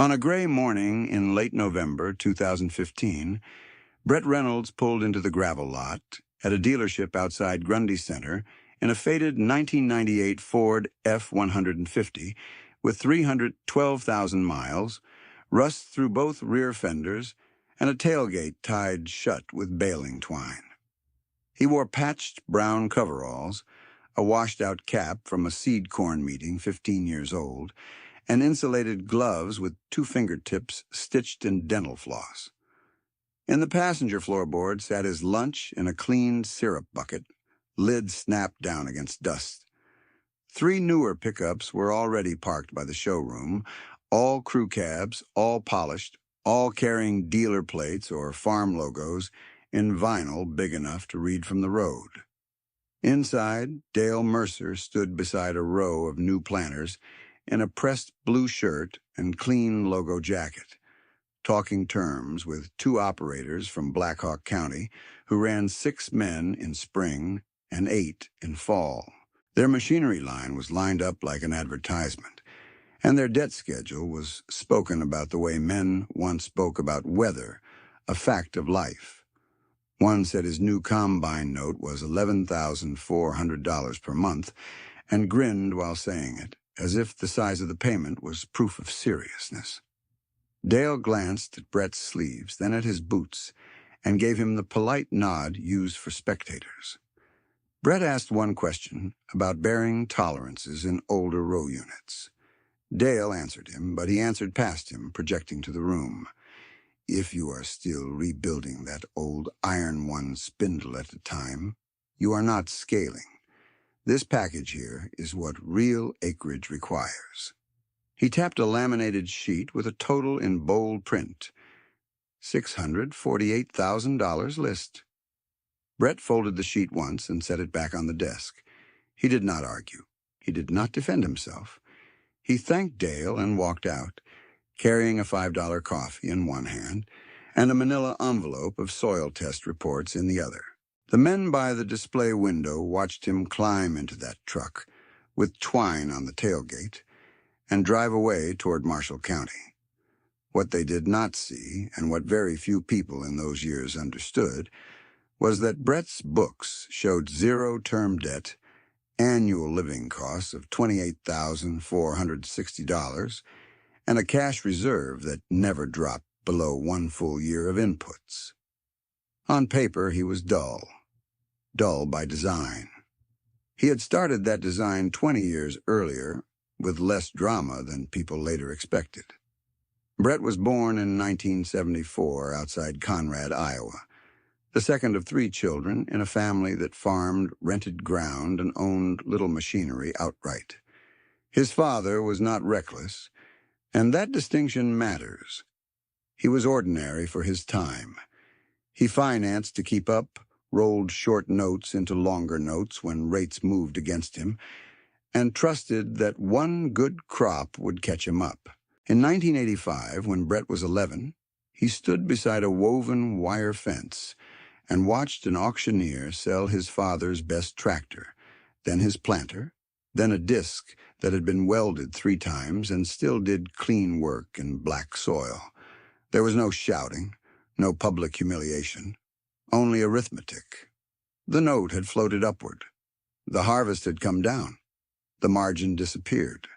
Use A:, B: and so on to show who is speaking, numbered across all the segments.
A: On a gray morning in late November 2015, Brett Reynolds pulled into the gravel lot at a dealership outside Grundy Center in a faded 1998 Ford F-150 with 312,000 miles, rust through both rear fenders, and a tailgate tied shut with baling twine. He wore patched brown coveralls, a washed-out cap from a seed corn meeting 15 years old, and insulated gloves with 2 fingertips stitched in dental floss. In the passenger floorboard sat his lunch in a clean syrup bucket, lid snapped down against dust. 3 newer pickups were already parked by the showroom, all crew cabs, all polished, all carrying dealer plates or farm logos in vinyl big enough to read from the road. Inside, Dale Mercer stood beside a row of new planters in a pressed blue shirt and clean logo jacket, talking terms with 2 operators from Black Hawk County who ran 6 men in spring and 8 in fall. Their machinery line was lined up like an advertisement, and their debt schedule was spoken about the way men once spoke about weather, a fact of life. One said his new combine note was $11,400 per month and grinned while saying it, as if the size of the payment was proof of seriousness. Dale glanced at Brett's sleeves, then at his boots, and gave him the polite nod used for spectators. Brett asked one question about bearing tolerances in older row units. Dale answered him, but he answered past him, projecting to the room. If you are still rebuilding that old iron one spindle at a time, you are not scaling. This package here is what real acreage requires. He tapped a laminated sheet with a total in bold print. $648,000 list. Brett folded the sheet once and set it back on the desk. He did not argue. He did not defend himself. He thanked Dale and walked out, carrying a $5 coffee in one hand and a manila envelope of soil test reports in the other. The men by the display window watched him climb into that truck, with twine on the tailgate, and drive away toward Marshall County. What they did not see, and what very few people in those years understood, was that Brett's books showed 0 term debt, annual living costs of $28,460, and a cash reserve that never dropped below 1 full year of inputs. On paper, he was dull by design. He had started that design 20 years earlier, with less drama than people later expected. Brett was born in 1974 outside Conrad, Iowa, the second of 3 children in a family that farmed, rented ground, and owned little machinery outright. His father was not reckless, and that distinction matters. He was ordinary for his time. He financed to keep up, rolled short notes into longer notes when rates moved against him, and trusted that one good crop would catch him up. In 1985, when Brett was 11, he stood beside a woven wire fence and watched an auctioneer sell his father's best tractor, then his planter, then a disc that had been welded 3 times and still did clean work in black soil. There was no shouting, no public humiliation, only arithmetic. The note had floated upward. The harvest had come down. The margin disappeared.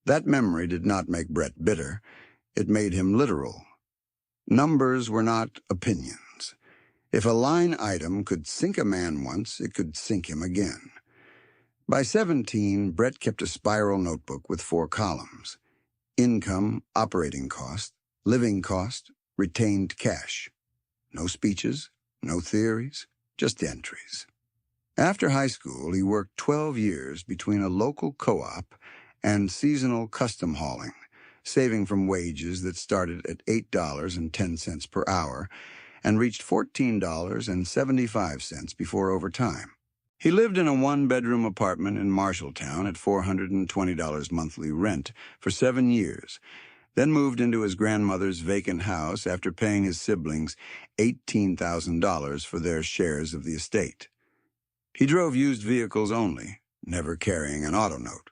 A: That memory did not make Brett bitter. It made him literal. Numbers were not opinions. If a line item could sink a man once, it could sink him again. By 17, Brett kept a spiral notebook with 4 columns: income, operating cost, living cost, retained cash. No speeches, no theories, just entries. After high school, he worked 12 years between a local co-op and seasonal custom hauling, saving from wages that started at $8.10 per hour and reached $14.75 before overtime. He lived in a 1-bedroom apartment in Marshalltown at $420 monthly rent for 7 years, then moved into his grandmother's vacant house after paying his siblings $18,000 for their shares of the estate. He drove used vehicles only, never carrying an auto note.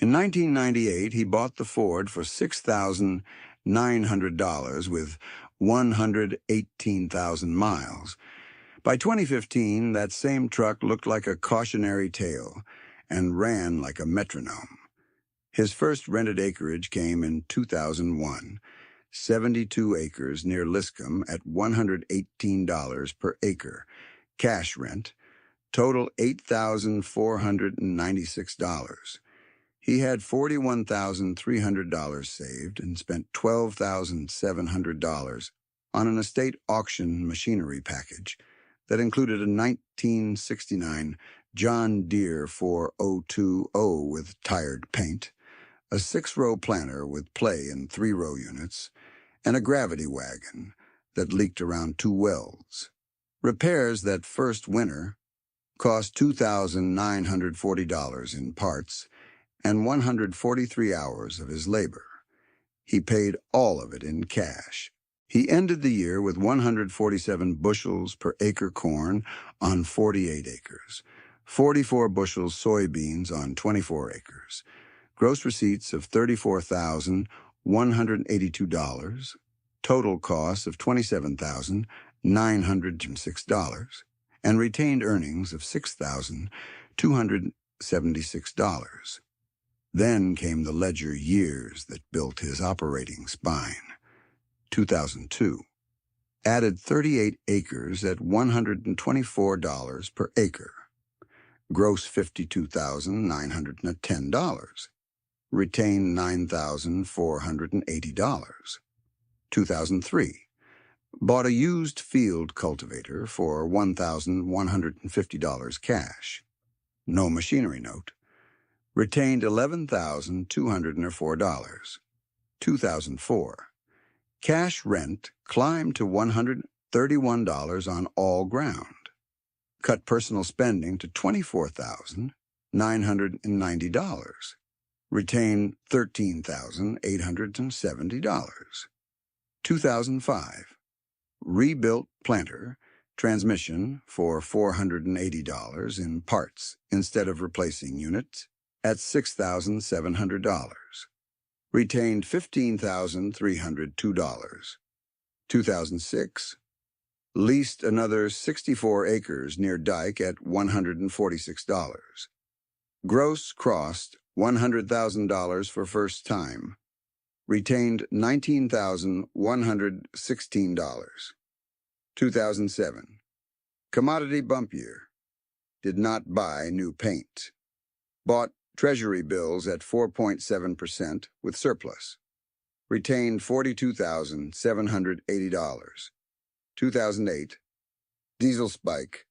A: In 1998, he bought the Ford for $6,900 with 118,000 miles. By 2015, that same truck looked like a cautionary tale and ran like a metronome. His first rented acreage came in 2001, 72 acres near Liscombe at $118 per acre, cash rent, total $8,496. He had $41,300 saved and spent $12,700 on an estate auction machinery package that included a 1969 John Deere 4020 with tired paint, a 6-row planter with play and 3-row units, and a gravity wagon that leaked around 2 wells. Repairs that first winter cost $2,940 in parts and 143 hours of his labor. He paid all of it in cash. He ended the year with 147 bushels per acre corn on 48 acres, 44 bushels soybeans on 24 acres, gross receipts of $34,182, total costs of $27,906, and retained earnings of $6,276. Then came the ledger years that built his operating spine. 2002. Added 38 acres at $124 per acre. Gross $52,910. Retained $9,480. 2003. Bought a used field cultivator for $1,150 cash. No machinery note. Retained $11,204. 2004. Cash rent climbed to $131 on all ground. Cut personal spending to $24,990. Retained $13,870. 2005. Rebuilt planter, transmission for $480 in parts instead of replacing units at $6,700. Retained $15,302. 2006. Leased another 64 acres near Dyke at $146. Gross crossed $100,000 for first time. Retained $19,116. 2007. Commodity bump year. Did not buy new paint. Bought Treasury bills at 4.7% with surplus. Retained $42,780. 2008. Diesel spike.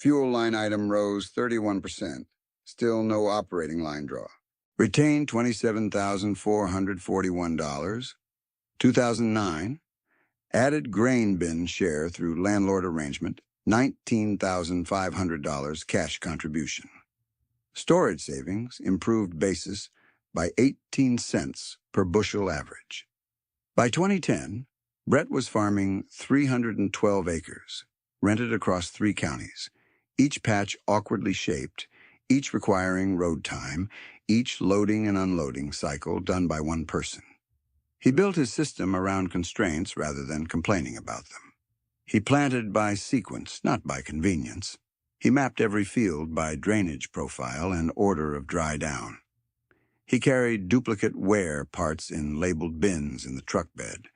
A: Fuel line item rose 31%. Still no operating line draw. Retained $27,441. 2009. Added grain bin share through landlord arrangement, $19,500 cash contribution. Storage savings improved basis by 18 cents per bushel average. By 2010, Brett was farming 312 acres, rented across 3 counties, each patch awkwardly shaped, each requiring road time, each loading and unloading cycle done by one person. He built his system around constraints rather than complaining about them. He planted by sequence, not by convenience. He mapped every field by drainage profile and order of dry down. He carried duplicate wear parts in labeled bins in the truck bed,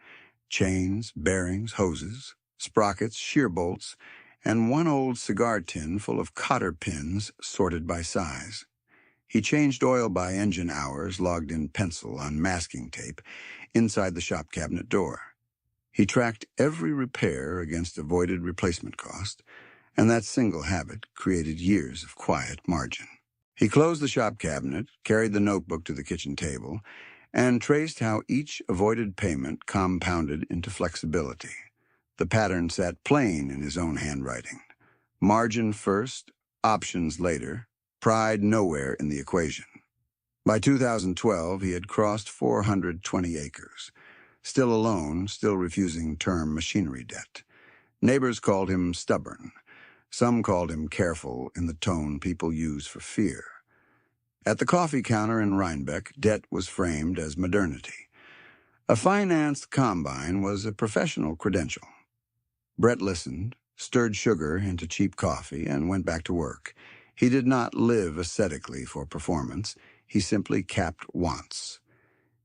A: chains, bearings, hoses, sprockets, shear bolts, and one old cigar tin full of cotter pins sorted by size. He changed oil by engine hours logged in pencil on masking tape inside the shop cabinet door. He tracked every repair against avoided replacement cost, and that single habit created years of quiet margin. He closed the shop cabinet, carried the notebook to the kitchen table, and traced how each avoided payment compounded into flexibility. The pattern sat plain in his own handwriting. Margin first, options later, pride nowhere in the equation. By 2012, he had crossed 420 acres. Still alone, still refusing term machinery debt. Neighbors called him stubborn. Some called him careful in the tone people use for fear. At the coffee counter in Rhinebeck, debt was framed as modernity. A financed combine was a professional credential. Brett listened, stirred sugar into cheap coffee, and went back to work. He did not live ascetically for performance. He simply capped wants.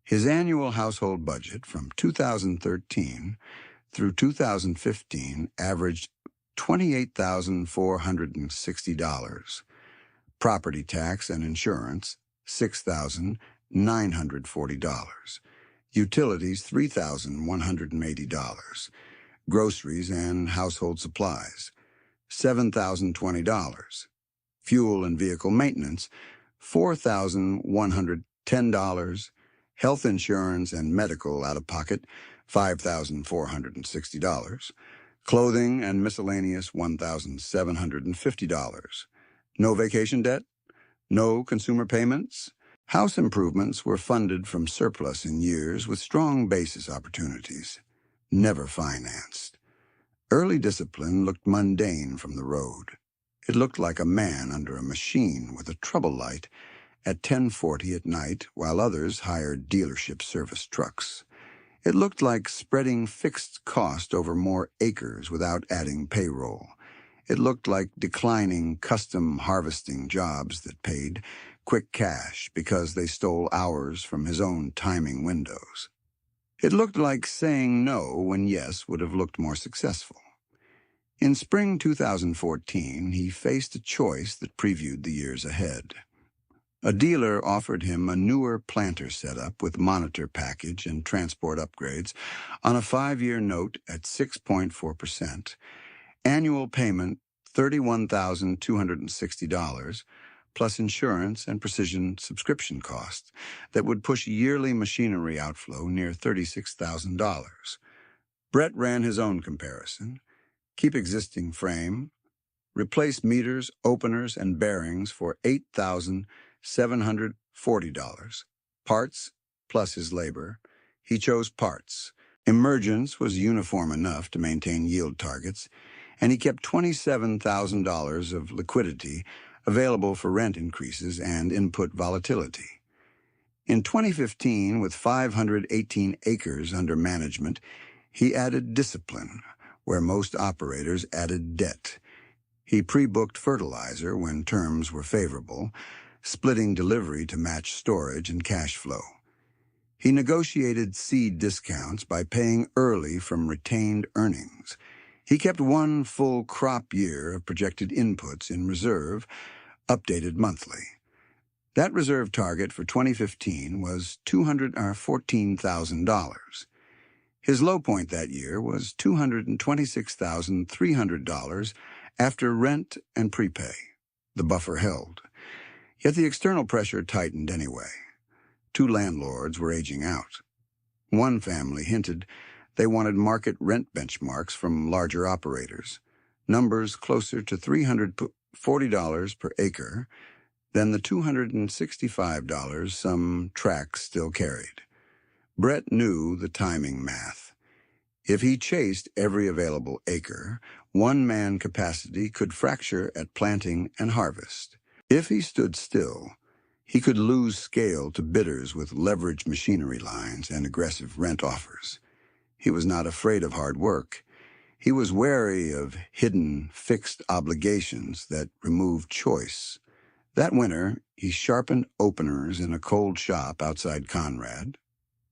A: His annual household budget from 2013 through 2015 averaged $28,460. Property tax and insurance, $6,940. Utilities, $3,180. Groceries and household supplies, $7,020. Fuel and vehicle maintenance, $4,110. Health insurance and medical out-of-pocket, $5,460. Clothing and miscellaneous, $1,750. No vacation debt? No consumer payments? House improvements were funded from surplus in years with strong basis opportunities. Never financed. Early discipline looked mundane from the road. It looked like a man under a machine with a trouble light at 10:40 at night while others hired dealership service trucks. It looked like spreading fixed cost over more acres without adding payroll. It looked like declining custom harvesting jobs that paid quick cash because they stole hours from his own timing windows. It looked like saying no when yes would have looked more successful. In spring 2014, he faced a choice that previewed the years ahead. A dealer offered him a newer planter setup with monitor package and transport upgrades on a 5-year note at 6.4%, annual payment $31,260, plus insurance and precision subscription costs that would push yearly machinery outflow near $36,000. Brett ran his own comparison. Keep existing frame, replace meters, openers, and bearings for $8,740. Parts, plus his labor. He chose parts. Emergence was uniform enough to maintain yield targets, and he kept $27,000 of liquidity available for rent increases and input volatility. In 2015, with 518 acres under management, he added discipline, where most operators added debt. He pre-booked fertilizer when terms were favorable, splitting delivery to match storage and cash flow. He negotiated seed discounts by paying early from retained earnings. He kept one full crop year of projected inputs in reserve, updated monthly. That reserve target for 2015 was $214,000. His low point that year was $226,300 after rent and prepay. The buffer held. Yet the external pressure tightened anyway. 2 landlords were aging out. One family hinted they wanted market rent benchmarks from larger operators, numbers closer to $340 per acre than the $265 some tracts still carried. Brett knew the timing math. If he chased every available acre, one-man capacity could fracture at planting and harvest. If he stood still, he could lose scale to bidders with leveraged machinery lines and aggressive rent offers. He was not afraid of hard work. He was wary of hidden, fixed obligations that removed choice. That winter, he sharpened openers in a cold shop outside Conrad,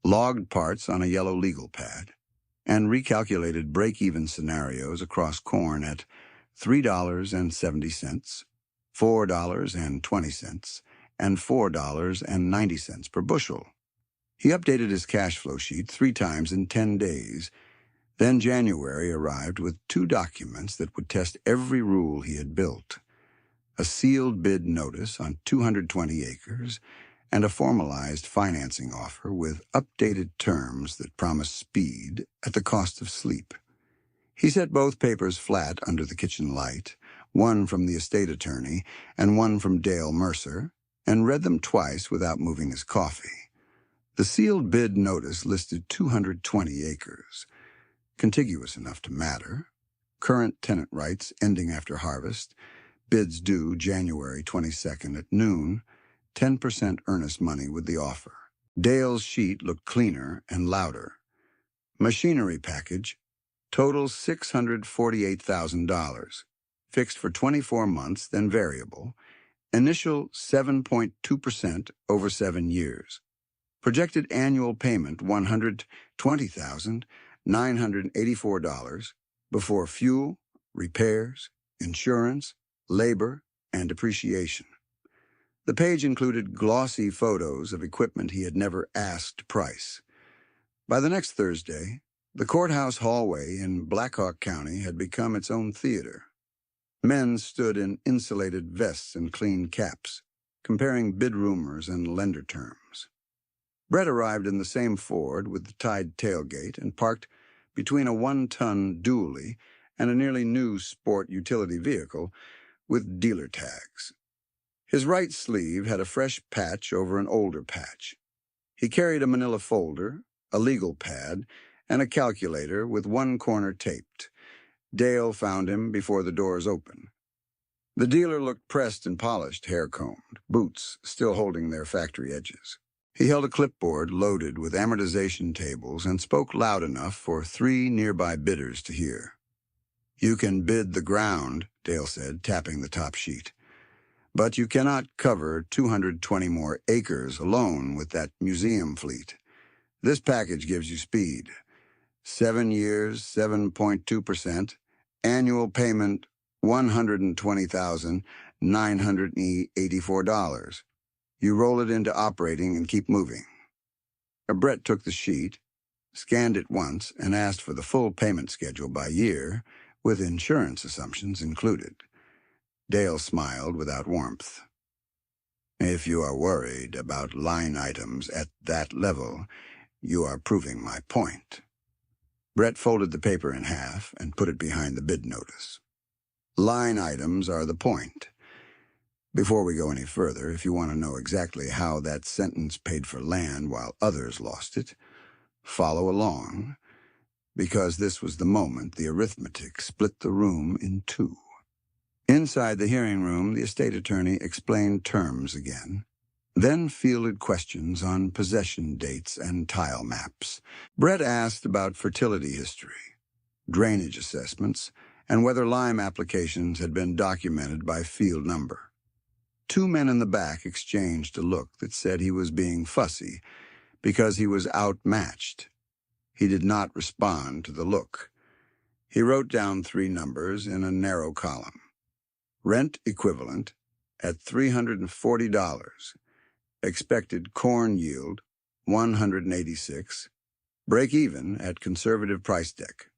A: logged parts on a yellow legal pad, and recalculated break-even scenarios across corn at $3.70, $4.20, and $4.90 per bushel. He updated his cash flow sheet 3 times in 10 days. Then January arrived with 2 documents that would test every rule he had built: a sealed bid notice on 220 acres and a formalized financing offer with updated terms that promised speed at the cost of sleep. He set both papers flat under the kitchen light, one from the estate attorney and one from Dale Mercer, and read them twice without moving his coffee. The sealed bid notice listed 220 acres, contiguous enough to matter, current tenant rights ending after harvest, bids due January 22nd at noon, 10% earnest money with the offer. Dale's sheet looked cleaner and louder. Machinery package, total $648,000. Fixed for 24 months, then variable. Initial 7.2% over 7 years. Projected annual payment $120,984 before fuel, repairs, insurance, labor, and depreciation. The page included glossy photos of equipment he had never asked to price. By the next Thursday, the courthouse hallway in Blackhawk County had become its own theater. Men stood in insulated vests and clean caps, comparing bid rumors and lender terms. Brett arrived in the same Ford with the tied tailgate and parked between a 1-ton dually and a nearly new sport utility vehicle with dealer tags. His right sleeve had a fresh patch over an older patch. He carried a manila folder, a legal pad, and a calculator with one corner taped. Dale found him before the doors opened. The dealer looked pressed and polished, hair-combed, boots still holding their factory edges. He held a clipboard loaded with amortization tables and spoke loud enough for 3 nearby bidders to hear. "You can bid the ground," Dale said, tapping the top sheet. "But you cannot cover 220 more acres alone with that museum fleet. This package gives you speed. 7 years, 7.2%, annual payment $120,984. You roll it into operating and keep moving." Brett took the sheet, scanned it once, and asked for the full payment schedule by year, with insurance assumptions included. Dale smiled without warmth. "If you are worried about line items at that level, you are proving my point." Brett folded the paper in half and put it behind the bid notice. "Line items are the point. Before we go any further, if you want to know exactly how that sentence paid for land while others lost it, follow along, because this was the moment the arithmetic split the room in two." Inside the hearing room, the estate attorney explained terms again, then fielded questions on possession dates and tile maps. Brett asked about fertility history, drainage assessments, and whether lime applications had been documented by field number. 2 men in the back exchanged a look that said he was being fussy because he was outmatched. He did not respond to the look. He wrote down 3 numbers in a narrow column. Rent equivalent at $340. Expected corn yield 186. Break even at conservative price deck.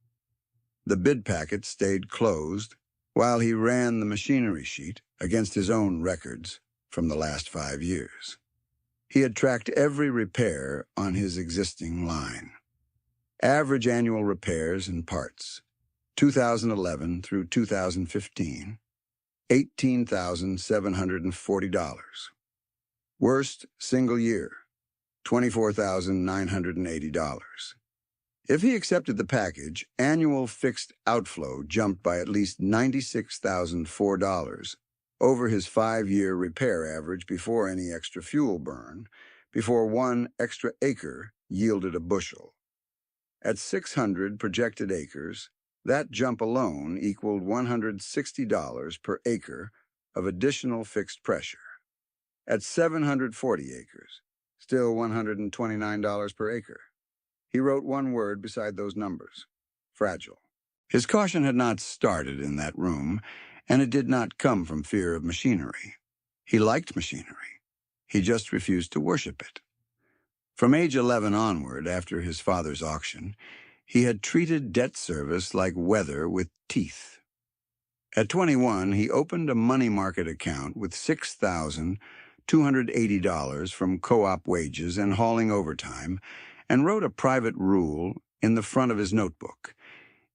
A: The bid packet stayed closed while he ran the machinery sheet against his own records from the last 5 years. He had tracked every repair on his existing line. Average annual repairs and parts, 2011 through 2015, $18,740. Worst single year, $24,980. If he accepted the package, annual fixed outflow jumped by at least $96,004 over his 5-year repair average before any extra fuel burn, before 1 extra acre yielded a bushel. At 600 projected acres, that jump alone equaled $160 per acre of additional fixed pressure. At 740 acres, still $129 per acre. He wrote one word beside those numbers: fragile. His caution had not started in that room, and it did not come from fear of machinery. He liked machinery. He just refused to worship it. From age 11 onward, after his father's auction, he had treated debt service like weather with teeth. At 21, he opened a money market account with $6,280 from co-op wages and hauling overtime, and wrote a private rule in the front of his notebook: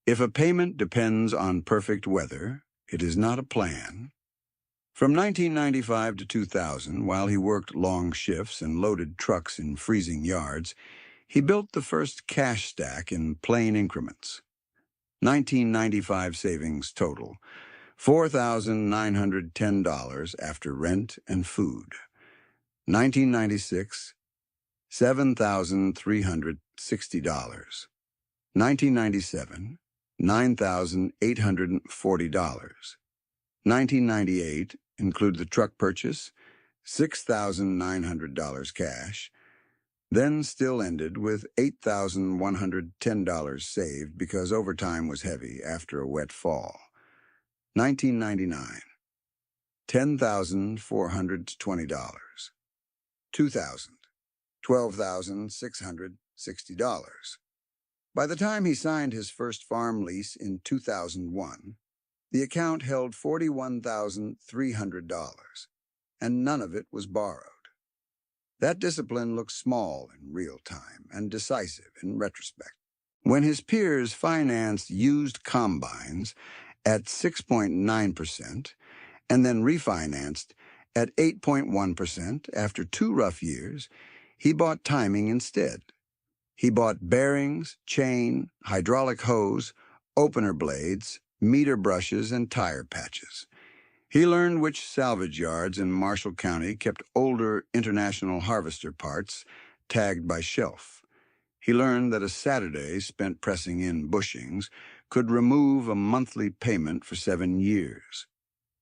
A: if a payment depends on perfect weather, it is not a plan. From 1995 to 2000, while he worked long shifts and loaded trucks in freezing yards, he built the first cash stack in plain increments. 1995 savings total, $4,910 after rent and food. 1996, $7,360. 1997, $9,840. 1998, include the truck purchase, $6,900 cash, then still ended with $8,110 saved because overtime was heavy after a wet fall. 1999, $10,420. 2000, $12,660. By the time he signed his first farm lease in 2001, the account held $41,300, and none of it was borrowed. That discipline looks small in real time and decisive in retrospect. When his peers financed used combines at 6.9% and then refinanced at 8.1% after 2 rough years, he bought timing instead. He bought bearings, chain, hydraulic hose, opener blades, meter brushes, and tire patches. He learned which salvage yards in Marshall County kept older International Harvester parts tagged by shelf. He learned that a Saturday spent pressing in bushings could remove a monthly payment for 7 years.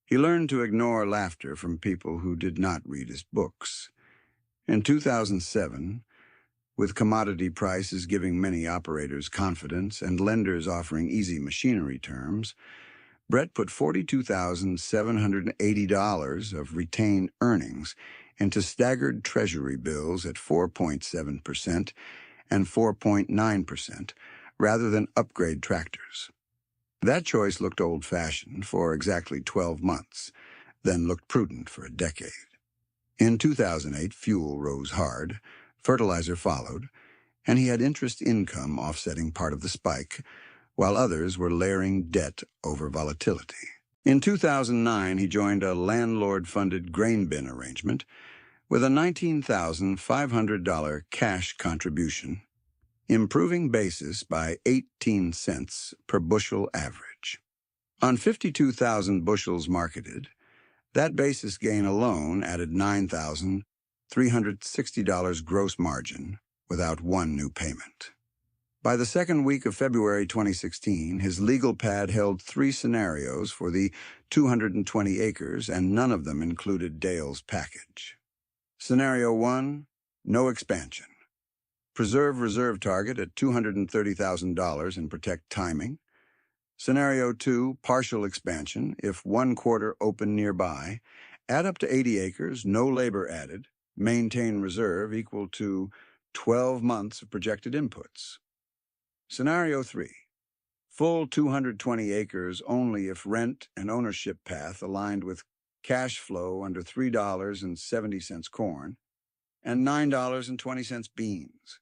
A: He learned to ignore laughter from people who did not read his books. In 2007, with commodity prices giving many operators confidence and lenders offering easy machinery terms, Brett put $42,780 of retained earnings into staggered treasury bills at 4.7% and 4.9%, rather than upgrade tractors. That choice looked old-fashioned for exactly 12 months, then looked prudent for a decade. In 2008, fuel rose hard, fertilizer followed, and he had interest income offsetting part of the spike, while others were layering debt over volatility. In 2009, he joined a landlord-funded grain bin arrangement with a $19,500 cash contribution, improving basis by 18 cents per bushel average. On 52,000 bushels marketed, that basis gain alone added $9,360 gross margin without one new payment. By the second week of February 2016, his legal pad held 3 scenarios for the 220 acres, and none of them included Dale's package. Scenario 1, no expansion. Preserve reserve target at $230,000 and protect timing. Scenario 2, partial expansion, if 1 quarter open nearby, add up to 80 acres, no labor added, maintain reserve equal to 12 months of projected inputs. Scenario 3, full 220 acres only if rent and ownership path aligned with cash flow under $3.70 corn and $9.20 beans.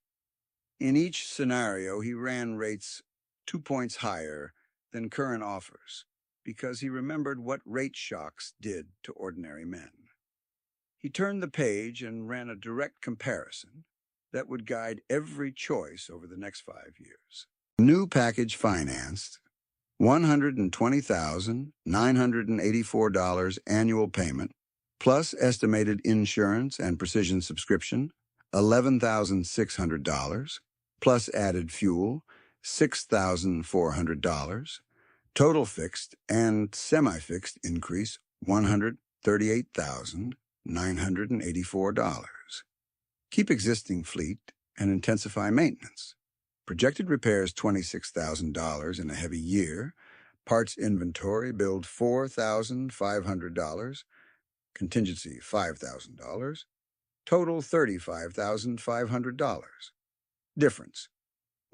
A: In each scenario, he ran rates 2 points higher than current offers because he remembered what rate shocks did to ordinary men. He turned the page and ran a direct comparison that would guide every choice over the next 5 years. New package financed, $120,984 annual payment, plus estimated insurance and precision subscription, $11,600, plus added fuel, $6,400, total fixed and semi-fixed increase, $138,984. Keep existing fleet and intensify maintenance. Projected repairs $26,000 in a heavy year, parts inventory build $4,500, contingency $5,000, total $35,500. Difference,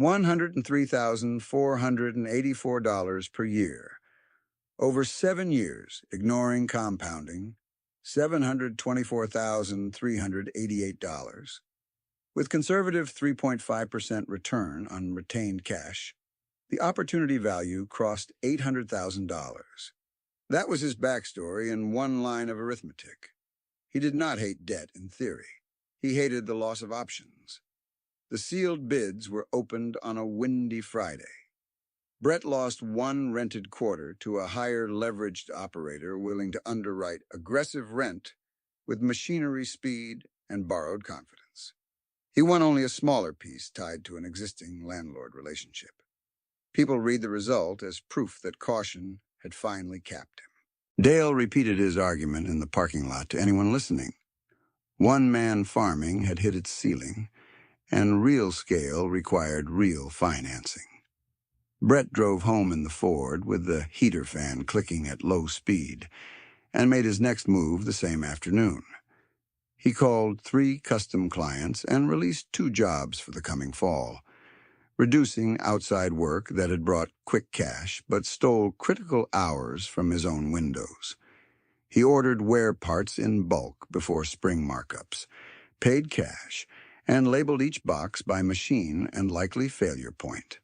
A: $103,484 per year. Over 7 years, ignoring compounding, $724,388. With conservative 3.5% return on retained cash, the opportunity value crossed $800,000. That was his backstory in one line of arithmetic. He did not hate debt in theory. He hated the loss of options. The sealed bids were opened on a windy Friday. Brett lost 1 rented quarter to a higher leveraged operator willing to underwrite aggressive rent with machinery speed and borrowed confidence. He won only a smaller piece tied to an existing landlord relationship. People read the result as proof that caution had finally capped him. Dale repeated his argument in the parking lot to anyone listening. One-man farming had hit its ceiling, and real scale required real financing. Brett drove home in the Ford with the heater fan clicking at low speed and made his next move the same afternoon. He called 3 custom clients and released 2 jobs for the coming fall, reducing outside work that had brought quick cash but stole critical hours from his own windows. He ordered wear parts in bulk before spring markups, paid cash, and labeled each box by machine and likely failure point.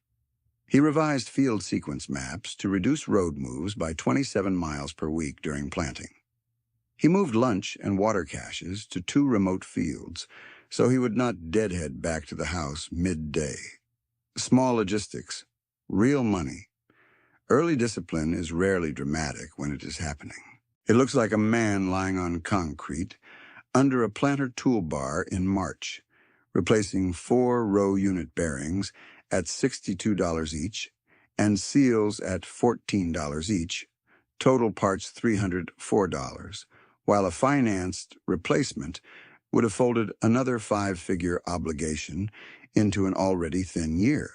A: He revised field sequence maps to reduce road moves by 27 miles per week during planting. He moved lunch and water caches to 2 remote fields so he would not deadhead back to the house midday. Small logistics, real money. Early discipline is rarely dramatic when it is happening. It looks like a man lying on concrete under a planter toolbar in March, replacing 4 row unit bearings at $62 each and seals at $14 each, total parts $304, while a financed replacement would have folded another 5-figure obligation into an already thin year.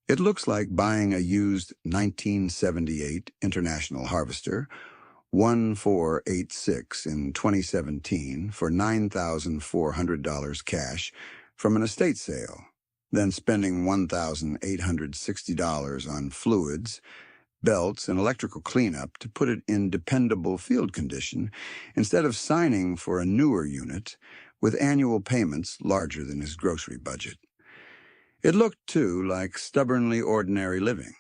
A: It looks like buying a used 1978 International Harvester 1486 in 2017 for $9,400 cash from an estate sale, then spending $1,860 on fluids, belts, and electrical cleanup to put it in dependable field condition instead of signing for a newer unit with annual payments larger than his grocery budget. It looked, too, like stubbornly ordinary living.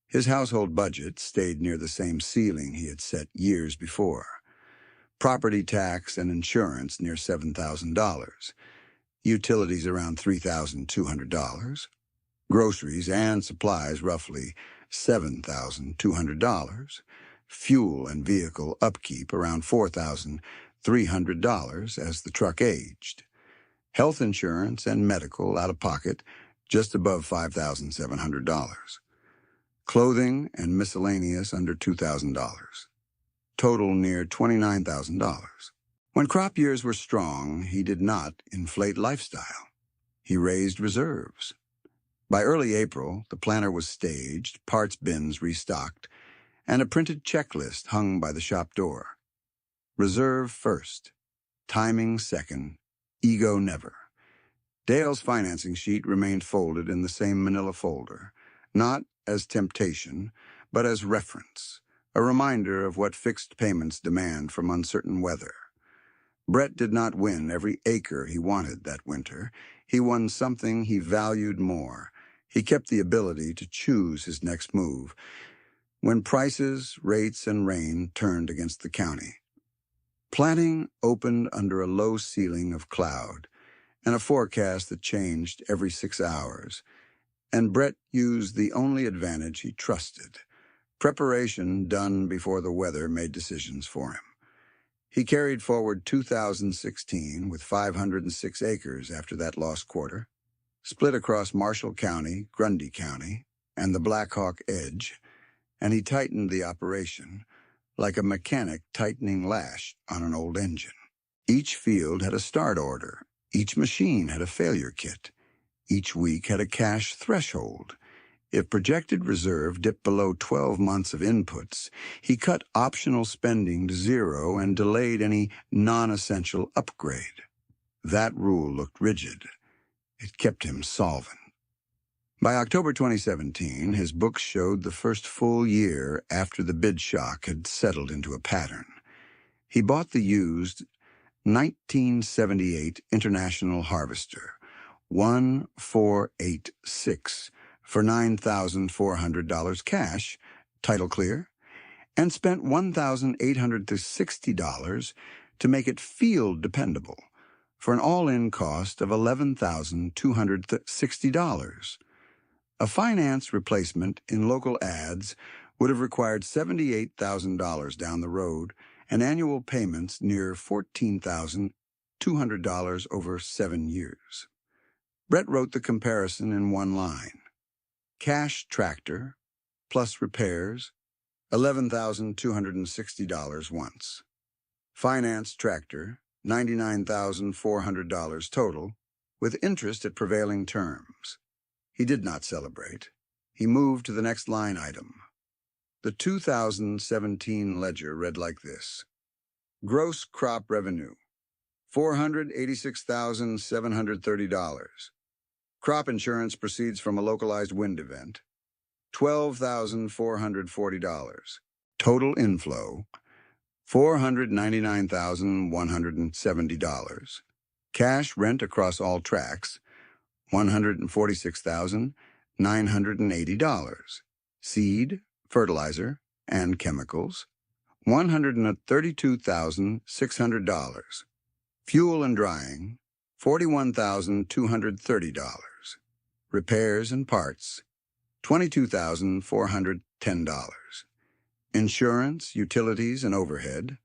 A: His household budget stayed near the same ceiling he had set years before. Property tax and insurance near $7,000. Utilities around $3,200. Groceries and supplies roughly $7,200. Fuel and vehicle upkeep around $4,300 as the truck aged. Health insurance and medical out of pocket just above $5,700. Clothing and miscellaneous under $2,000. Total near $29,000. When crop years were strong, he did not inflate lifestyle. He raised reserves. By early April, the planter was staged, parts bins restocked, and a printed checklist hung by the shop door. Reserve first, timing second, ego never. Dale's financing sheet remained folded in the same manila folder, not as temptation, but as reference, a reminder of what fixed payments demand from uncertain weather. Brett did not win every acre he wanted that winter. He won something he valued more. He kept the ability to choose his next move when prices, rates, and rain turned against the county. Planting opened under a low ceiling of cloud and a forecast that changed every 6 hours, and Brett used the only advantage he trusted, preparation done before the weather made decisions for him. He carried forward 2016 with 506 acres after that lost quarter, split across Marshall County, Grundy County, and the Blackhawk Edge, and he tightened the operation like a mechanic tightening lash on an old engine. Each field had a start order. Each machine had a failure kit. Each week had a cash threshold. If projected reserve dipped below 12 months of inputs, he cut optional spending to zero and delayed any non-essential upgrade. That rule looked rigid. It kept him solvent. By October 2017, his books showed the first full year after the bid shock had settled into a pattern. He bought the used 1978 International Harvester, 1486, for $9,400 cash, title clear, and spent $1,860 to make it field dependable, for an all-in cost of $11,260. A finance replacement in local ads would have required $78,000 down the road and annual payments near $14,200. $200 over 7 years. Brett wrote the comparison in one line. Cash tractor plus repairs, $11,260 once. Finance tractor, $99,400 total, with interest at prevailing terms. He did not celebrate. He moved to the next line item. The 2017 ledger read like this. Gross crop revenue, $486,730. Crop insurance proceeds from a localized wind event, $12,440. Total inflow, $499,170. Cash rent across all tracks, $146,980. Seed, fertilizer, and chemicals, $132,600. Fuel and drying, $41,230. Repairs and parts, $22,410. Insurance, utilities, and overhead,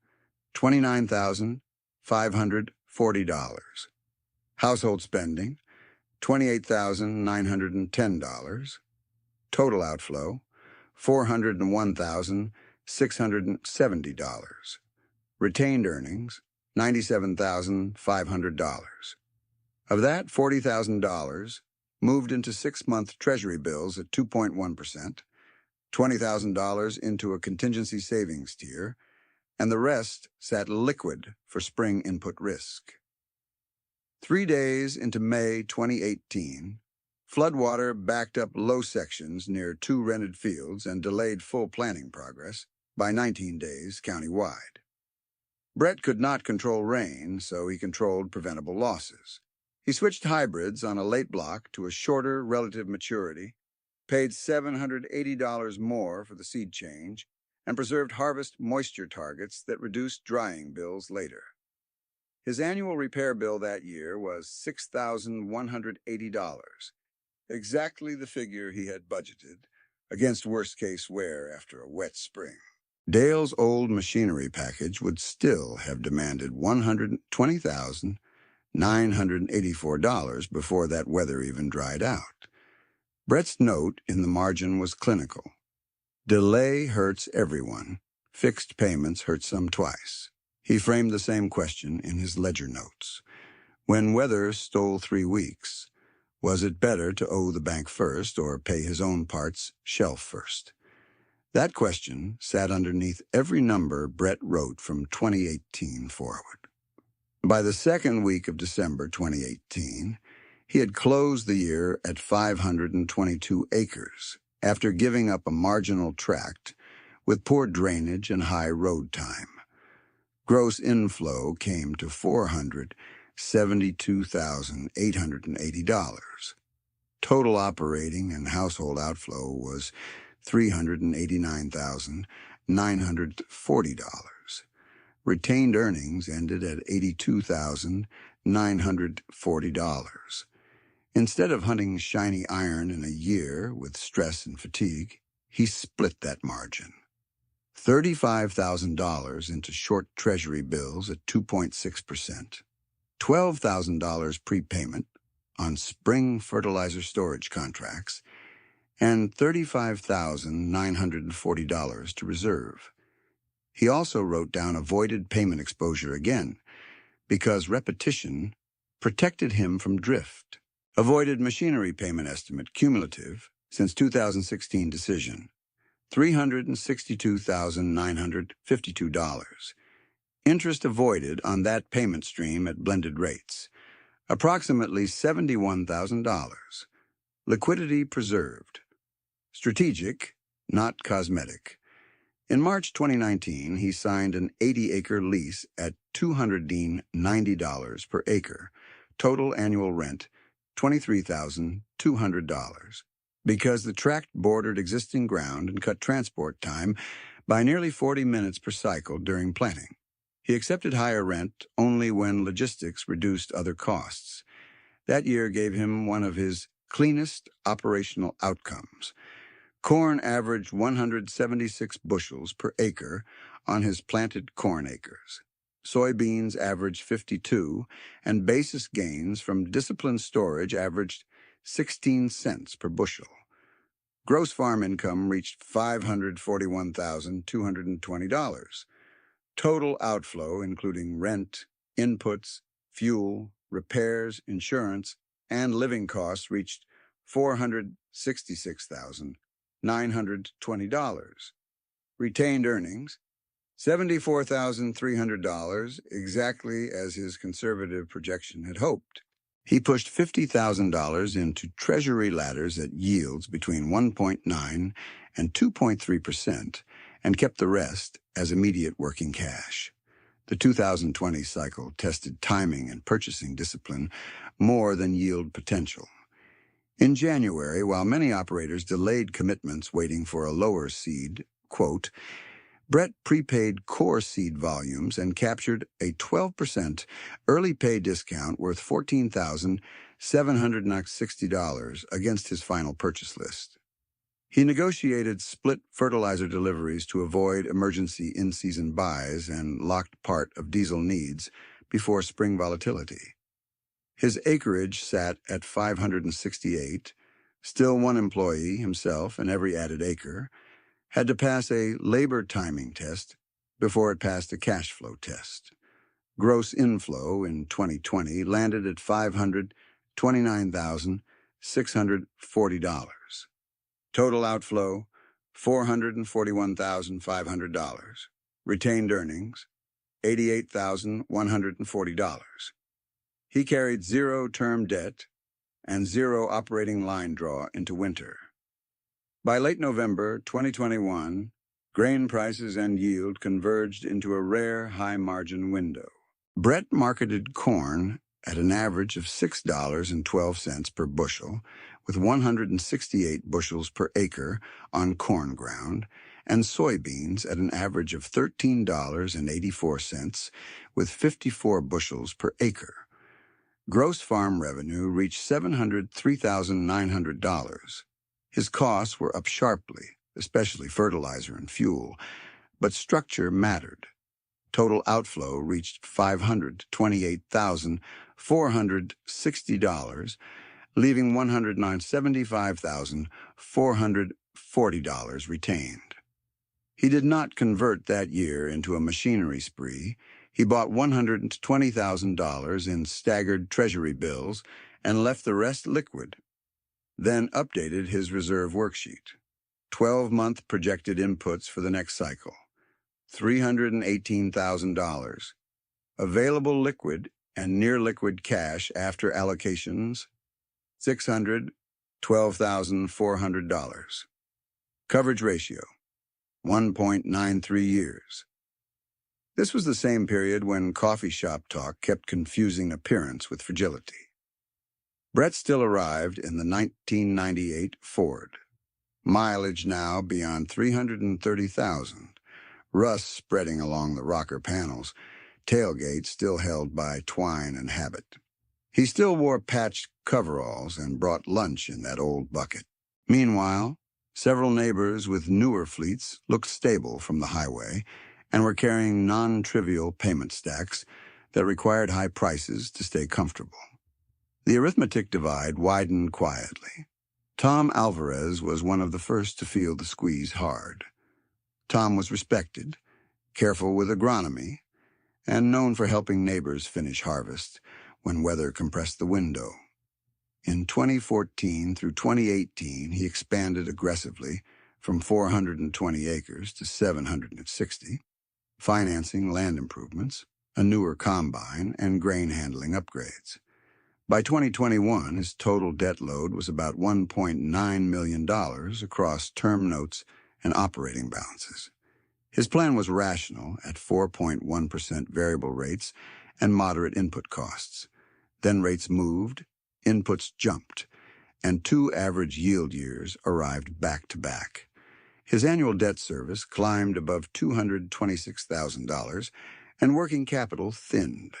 A: $29,540. Household spending, $28,910. Total outflow, $401,670. Retained earnings, $97,500. Of that, $40,000 moved into 6-month Treasury bills at 2.1%, $20,000 into a contingency savings tier, and the rest sat liquid for spring input risk. 3 days into May 2018, floodwater backed up low sections near 2 rented fields and delayed full planting progress by 19 days countywide. Brett could not control rain, so he controlled preventable losses. He switched hybrids on a late block to a shorter relative maturity, paid $780 more for the seed change, and preserved harvest moisture targets that reduced drying bills later. His annual repair bill that year was $6,180, exactly the figure he had budgeted, against worst-case wear after a wet spring. Dale's old machinery package would still have demanded $120,984 before that weather even dried out. Brett's note in the margin was clinical. Delay hurts everyone. Fixed payments hurt some twice. He framed the same question in his ledger notes. When weather stole 3 weeks, was it better to owe the bank first or pay his own parts shelf first? That question sat underneath every number Brett wrote from 2018 forward. By the second week of December 2018, he had closed the year at 522 acres, after giving up a marginal tract with poor drainage and high road time. Gross inflow came to $472,880. Total operating and household outflow was $389,940. Retained earnings ended at $82,940. Instead of hunting shiny iron in a year with stress and fatigue, he split that margin. $35,000 into short Treasury bills at 2.6%, $12,000 prepayment on spring fertilizer storage contracts, and $35,940 to reserve. He also wrote down avoided payment exposure again, because repetition protected him from drift. Avoided machinery payment estimate cumulative since 2016 decision, $362,952. Interest avoided on that payment stream at blended rates, approximately $71,000. Liquidity preserved. Strategic, not cosmetic. In March 2019, he signed an 80-acre lease at $290 per acre. Total annual rent, $23,200. Because the tract bordered existing ground and cut transport time by nearly 40 minutes per cycle during planting. He accepted higher rent only when logistics reduced other costs. That year gave him one of his cleanest operational outcomes. Corn averaged 176 bushels per acre on his planted corn acres. soybeans averaged 52, and basis gains from disciplined storage averaged 16 cents per bushel. Gross farm income reached $541,220. Total outflow, including rent, inputs, fuel, repairs, insurance, and living costs, reached $466,920. Retained earnings, $74,300, exactly as his conservative projection had hoped. He pushed $50,000 into Treasury ladders at yields between 1.9 and 2.3% and kept the rest as immediate working cash. The 2020 cycle tested timing and purchasing discipline more than yield potential. In January, while many operators delayed commitments waiting for a lower seed, quote, Brett prepaid core seed volumes and captured a 12% early pay discount worth $14,760 against his final purchase list. He negotiated split fertilizer deliveries to avoid emergency in-season buys and locked part of diesel needs before spring volatility. His acreage sat at 568, still one employee, himself, and every added acre, had to pass a labor timing test before it passed a cash flow test. Gross inflow in 2020 landed at $529,640. Total outflow, $441,500. Retained earnings, $88,140. He carried zero term debt and zero operating line draw into winter. By late November 2021, grain prices and yield converged into a rare high-margin window. Brett marketed corn at an average of $6.12 per bushel, with 168 bushels per acre on corn ground, and soybeans at an average of $13.84, with 54 bushels per acre. Gross farm revenue reached $703,900. His costs were up sharply, especially fertilizer and fuel, but structure mattered. Total outflow reached $528,460, leaving $175,440 retained. He did not convert that year into a machinery spree. He bought $120,000 in staggered treasury bills and left the rest liquid, then updated his reserve worksheet. 12-month projected inputs for the next cycle, $318,000. Available liquid and near-liquid cash after allocations, $612,400. Coverage ratio, 1.93 years. This was the same period when coffee shop talk kept confusing appearance with fragility. Brett still arrived in the 1998 Ford. Mileage now beyond 330,000. Rust spreading along the rocker panels. Tailgate still held by twine and habit. He still wore patched coveralls and brought lunch in that old bucket. Meanwhile, several neighbors with newer fleets looked stable from the highway and were carrying non-trivial payment stacks that required high prices to stay comfortable. The arithmetic divide widened quietly. Tom Alvarez was one of the first to feel the squeeze hard. Tom was respected, careful with agronomy, and known for helping neighbors finish harvest when weather compressed the window. In 2014 through 2018, he expanded aggressively from 420 acres to 760, financing land improvements, a newer combine, and grain handling upgrades. By 2021, his total debt load was about $1.9 million across term notes and operating balances. His plan was rational at 4.1% variable rates and moderate input costs. Then rates moved, inputs jumped, and 2 average yield years arrived back to back. His annual debt service climbed above $226,000, and working capital thinned.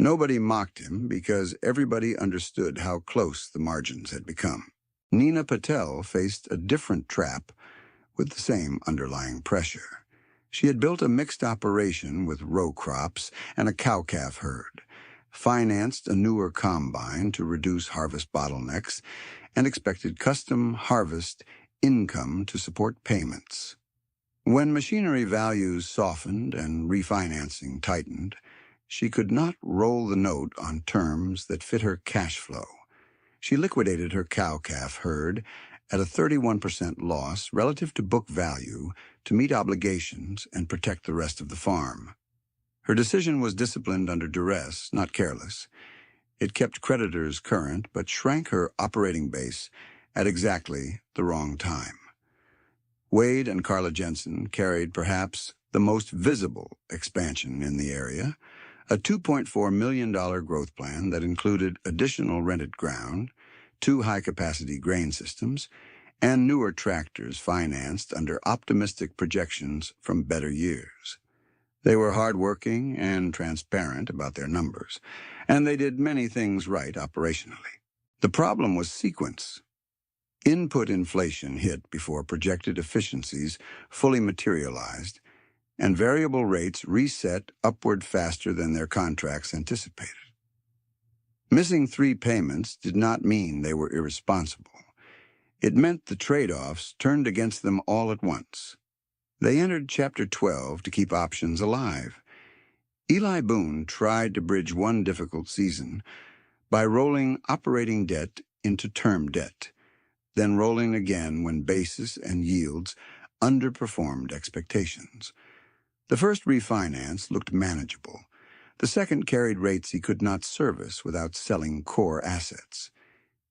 A: Nobody mocked him because everybody understood how close the margins had become. Nina Patel faced a different trap with the same underlying pressure. She had built a mixed operation with row crops and a cow-calf herd, financed a newer combine to reduce harvest bottlenecks, and expected custom harvest income to support payments. When machinery values softened and refinancing tightened, she could not roll the note on terms that fit her cash flow. She liquidated her cow-calf herd at a 31% loss relative to book value to meet obligations and protect the rest of the farm. Her decision was disciplined under duress, not careless. It kept creditors current, but shrank her operating base at exactly the wrong time. Wade and Carla Jensen carried perhaps the most visible expansion in the area, a $2.4 million growth plan that included additional rented ground, 2 high-capacity grain systems, and newer tractors financed under optimistic projections from better years. They were hardworking and transparent about their numbers, and they did many things right operationally. The problem was sequence. Input inflation hit before projected efficiencies fully materialized, and variable rates reset upward faster than their contracts anticipated. Missing 3 payments did not mean they were irresponsible. It meant the trade-offs turned against them all at once. They entered Chapter 12 to keep options alive. Eli Boone tried to bridge one difficult season by rolling operating debt into term debt, then rolling again when basis and yields underperformed expectations. The first refinance looked manageable. The second carried rates he could not service without selling core assets.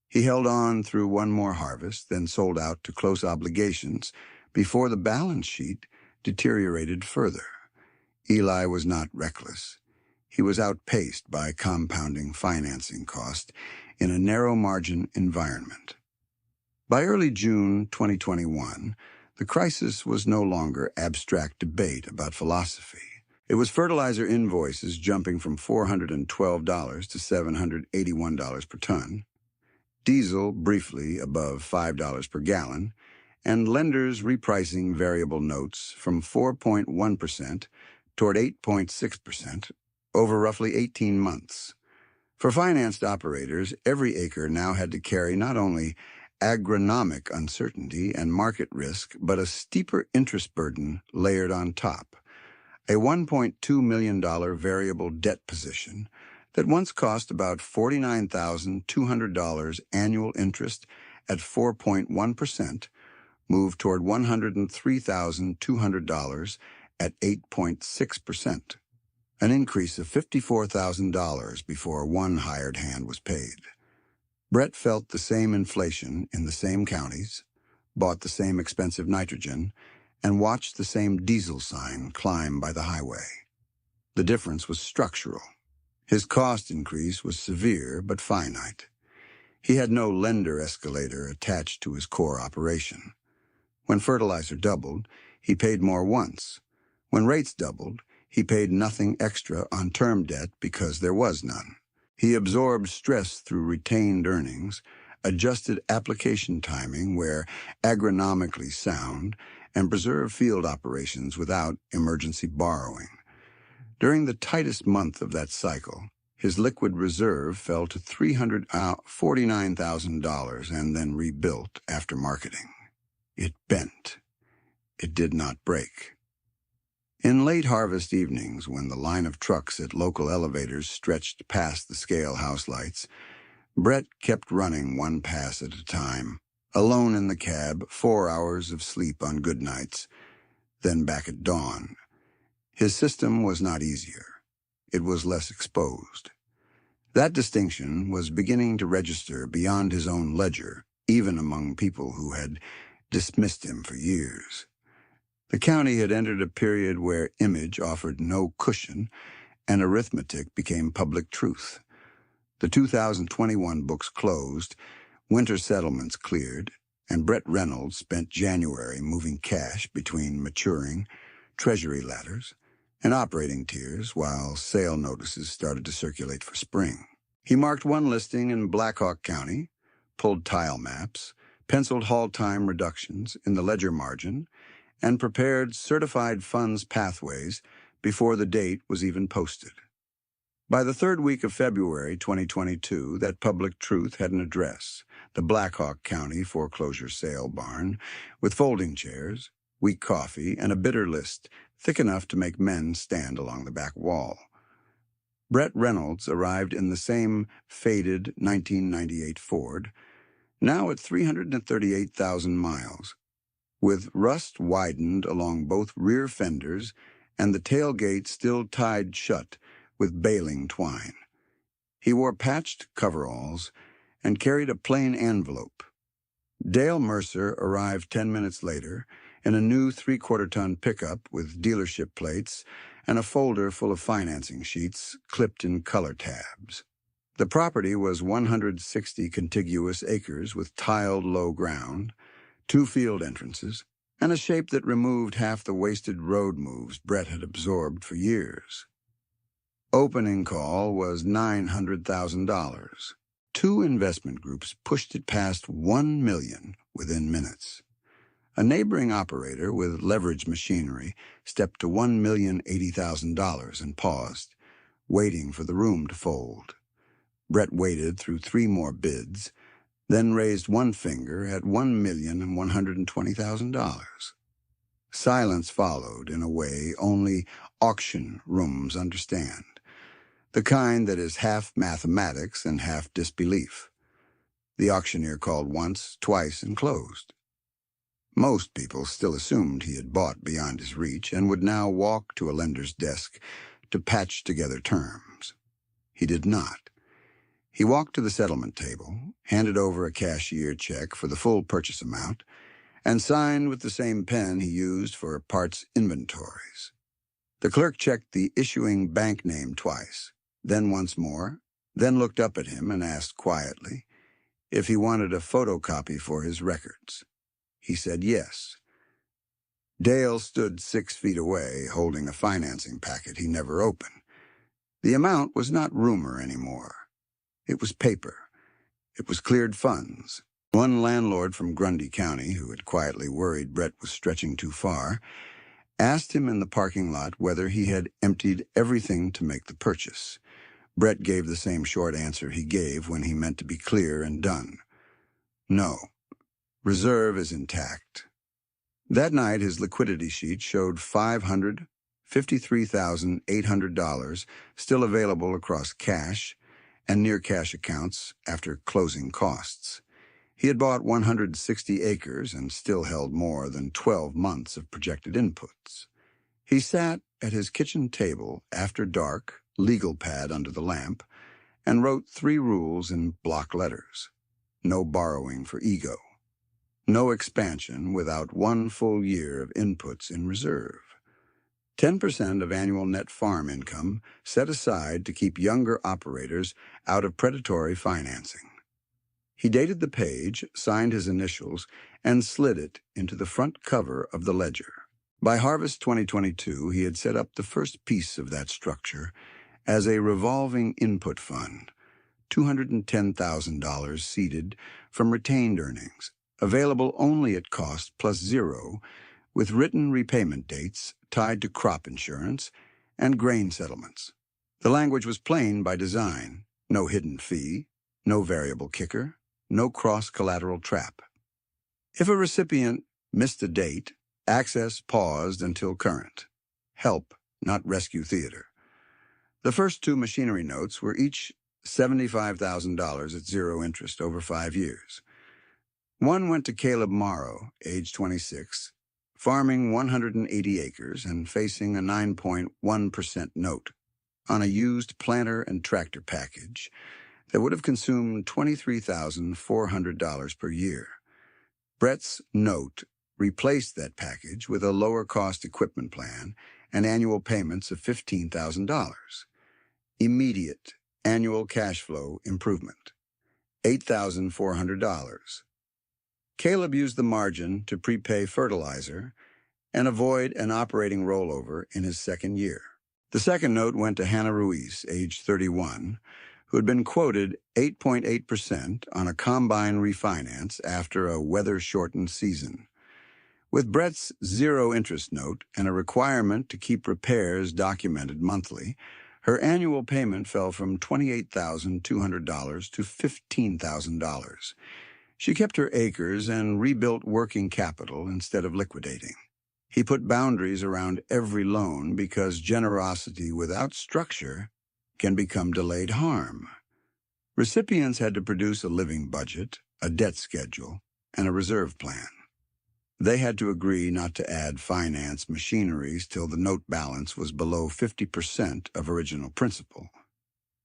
A: He held on through one more harvest, then sold out to close obligations before the balance sheet deteriorated further. Eli was not reckless. He was outpaced by compounding financing cost in a narrow-margin environment. By early June 2021, the crisis was no longer abstract debate about philosophy. It was fertilizer invoices jumping from $412 to $781 per ton, diesel briefly above $5 per gallon, and lenders repricing variable notes from 4.1% toward 8.6% over roughly 18 months. For financed operators, every acre now had to carry not only agronomic uncertainty and market risk, but a steeper interest burden layered on top. A $1.2 million variable debt position that once cost about $49,200 annual interest at 4.1% moved toward $103,200 at 8.6%, an increase of $54,000 before one hired hand was paid. Brett felt the same inflation in the same counties, bought the same expensive nitrogen, and watched the same diesel sign climb by the highway. The difference was structural. His cost increase was severe but finite. He had no lender escalator attached to his core operation. When fertilizer doubled, he paid more once. When rates doubled, he paid nothing extra on term debt because there was none. He absorbed stress through retained earnings, adjusted application timing where agronomically sound, and preserved field operations without emergency borrowing. During the tightest month of that cycle, his liquid reserve fell to $349,000 and then rebuilt after marketing. It bent. It did not break. In late harvest evenings, when the line of trucks at local elevators stretched past the scale house lights, Brett kept running one pass at a time, alone in the cab, 4 hours of sleep on good nights, then back at dawn. His system was not easier. It was less exposed. That distinction was beginning to register beyond his own ledger, even among people who had dismissed him for years. The county had entered a period where image offered no cushion and arithmetic became public truth. The 2021 books closed, winter settlements cleared, and Brett Reynolds spent January moving cash between maturing treasury ladders and operating tiers while sale notices started to circulate for spring. He marked one listing in Blackhawk County, pulled tile maps, penciled haul time reductions in the ledger margin, and prepared certified funds pathways before the date was even posted. By the third week of February 2022, that public truth had an address, the Blackhawk County foreclosure sale barn, with folding chairs, weak coffee, and a bidder list thick enough to make men stand along the back wall. Brett Reynolds arrived in the same faded 1998 Ford, now at 338,000 miles, with rust widened along both rear fenders and the tailgate still tied shut with baling twine. He wore patched coveralls and carried a plain envelope. Dale Mercer arrived 10 minutes later in a new 3/4-ton pickup with dealership plates and a folder full of financing sheets clipped in color tabs. The property was 160 contiguous acres with tiled low ground, 2 field entrances, and a shape that removed half the wasted road moves Brett had absorbed for years. Opening call was $900,000. 2 investment groups pushed it past $1 million within minutes. A neighboring operator with leverage machinery stepped to $1,080,000 and paused, waiting for the room to fold. Brett waited through 3 more bids, then raised one finger at $1,120,000. Silence followed in a way only auction rooms understand, the kind that is half mathematics and half disbelief. The auctioneer called once, twice, and closed. Most people still assumed he had bought beyond his reach and would now walk to a lender's desk to patch together terms. He did not. He walked to the settlement table, handed over a cashier check for the full purchase amount, and signed with the same pen he used for parts inventories. The clerk checked the issuing bank name twice, then once more, then looked up at him and asked quietly if he wanted a photocopy for his records. He said yes. Dale stood 6 feet away, holding a financing packet he never opened. The amount was not rumor anymore. It was paper. It was cleared funds. One landlord from Grundy County, who had quietly worried Brett was stretching too far, asked him in the parking lot whether he had emptied everything to make the purchase. Brett gave the same short answer he gave when he meant to be clear and done. No. Reserve is intact. That night, his liquidity sheet showed $553,800 still available across cash and near-cash accounts after closing costs. He had bought 160 acres and still held more than 12 months of projected inputs. He sat at his kitchen table after dark, legal pad under the lamp, and wrote 3 rules in block letters. No borrowing for ego. No expansion without 1 full year of inputs in reserve. 10% of annual net farm income set aside to keep younger operators out of predatory financing. He dated the page, signed his initials, and slid it into the front cover of the ledger. By harvest 2022, he had set up the first piece of that structure as a revolving input fund, $210,000 seeded from retained earnings, available only at cost plus 0, with written repayment dates tied to crop insurance and grain settlements. The language was plain by design: no hidden fee, no variable kicker, no cross-collateral trap. If a recipient missed a date, access paused until current. Help, not rescue theater. The first 2 machinery notes were each $75,000 at 0 interest over 5 years. One went to Caleb Morrow, age 26, farming 180 acres and facing a 9.1% note on a used planter and tractor package that would have consumed $23,400 per year. Brett's note replaced that package with a lower-cost equipment plan and annual payments of $15,000. Immediate annual cash flow improvement, $8,400. Caleb used the margin to prepay fertilizer and avoid an operating rollover in his second year. The second note went to Hannah Ruiz, age 31, who had been quoted 8.8% on a combine refinance after a weather-shortened season. With Brett's zero-interest note and a requirement to keep repairs documented monthly, her annual payment fell from $28,200 to $15,000. She kept her acres and rebuilt working capital instead of liquidating. He put boundaries around every loan because generosity without structure can become delayed harm. Recipients had to produce a living budget, a debt schedule, and a reserve plan. They had to agree not to add finance machineries till the note balance was below 50% of original principal.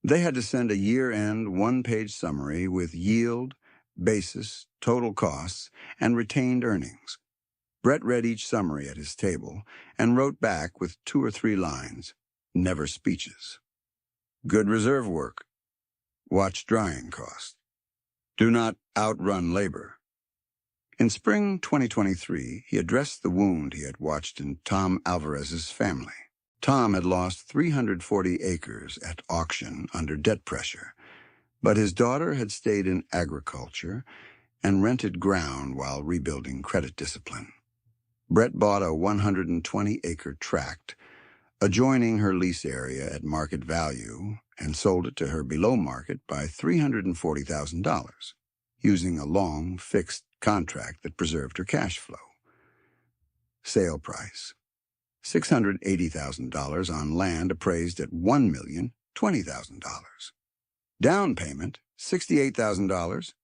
A: They had to send a year-end one-page summary with yield, basis, total costs, and retained earnings. Brett read each summary at his table and wrote back with 2 or 3 lines, never speeches. Good reserve work. Watch drying cost. Do not outrun labor. In spring 2023, he addressed the wound he had watched in Tom Alvarez's family. Tom had lost 340 acres at auction under debt pressure, but his daughter had stayed in agriculture and rented ground while rebuilding credit discipline. Brett bought a 120-acre tract adjoining her lease area at market value and sold it to her below market by $340,000, using a long, fixed contract that preserved her cash flow. Sale price: $680,000 on land appraised at $1,020,000. Down payment: $68,000.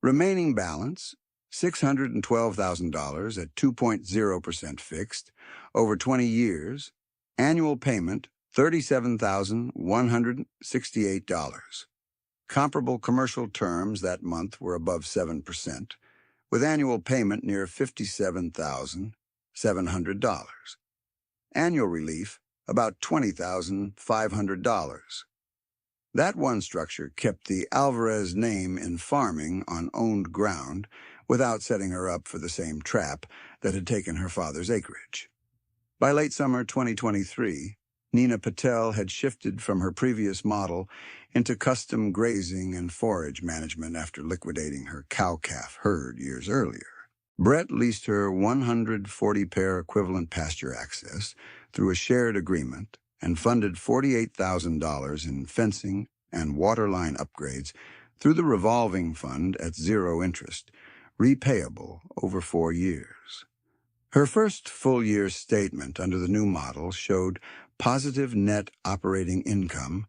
A: Remaining balance: $612,000 at 2.0% fixed over 20 years. Annual payment: $37,168. Comparable commercial terms that month were above 7%, with annual payment near $57,700. Annual relief about $20,500. That one structure kept the Alvarez name in farming on owned ground without setting her up for the same trap that had taken her father's acreage. By late summer 2023, Nina Patel had shifted from her previous model into custom grazing and forage management after liquidating her cow-calf herd years earlier. Brett leased her 140-pair equivalent pasture access through a shared agreement and funded $48,000 in fencing and water line upgrades through the revolving fund at zero interest, repayable over 4 years. Her first full-year statement under the new model showed positive net operating income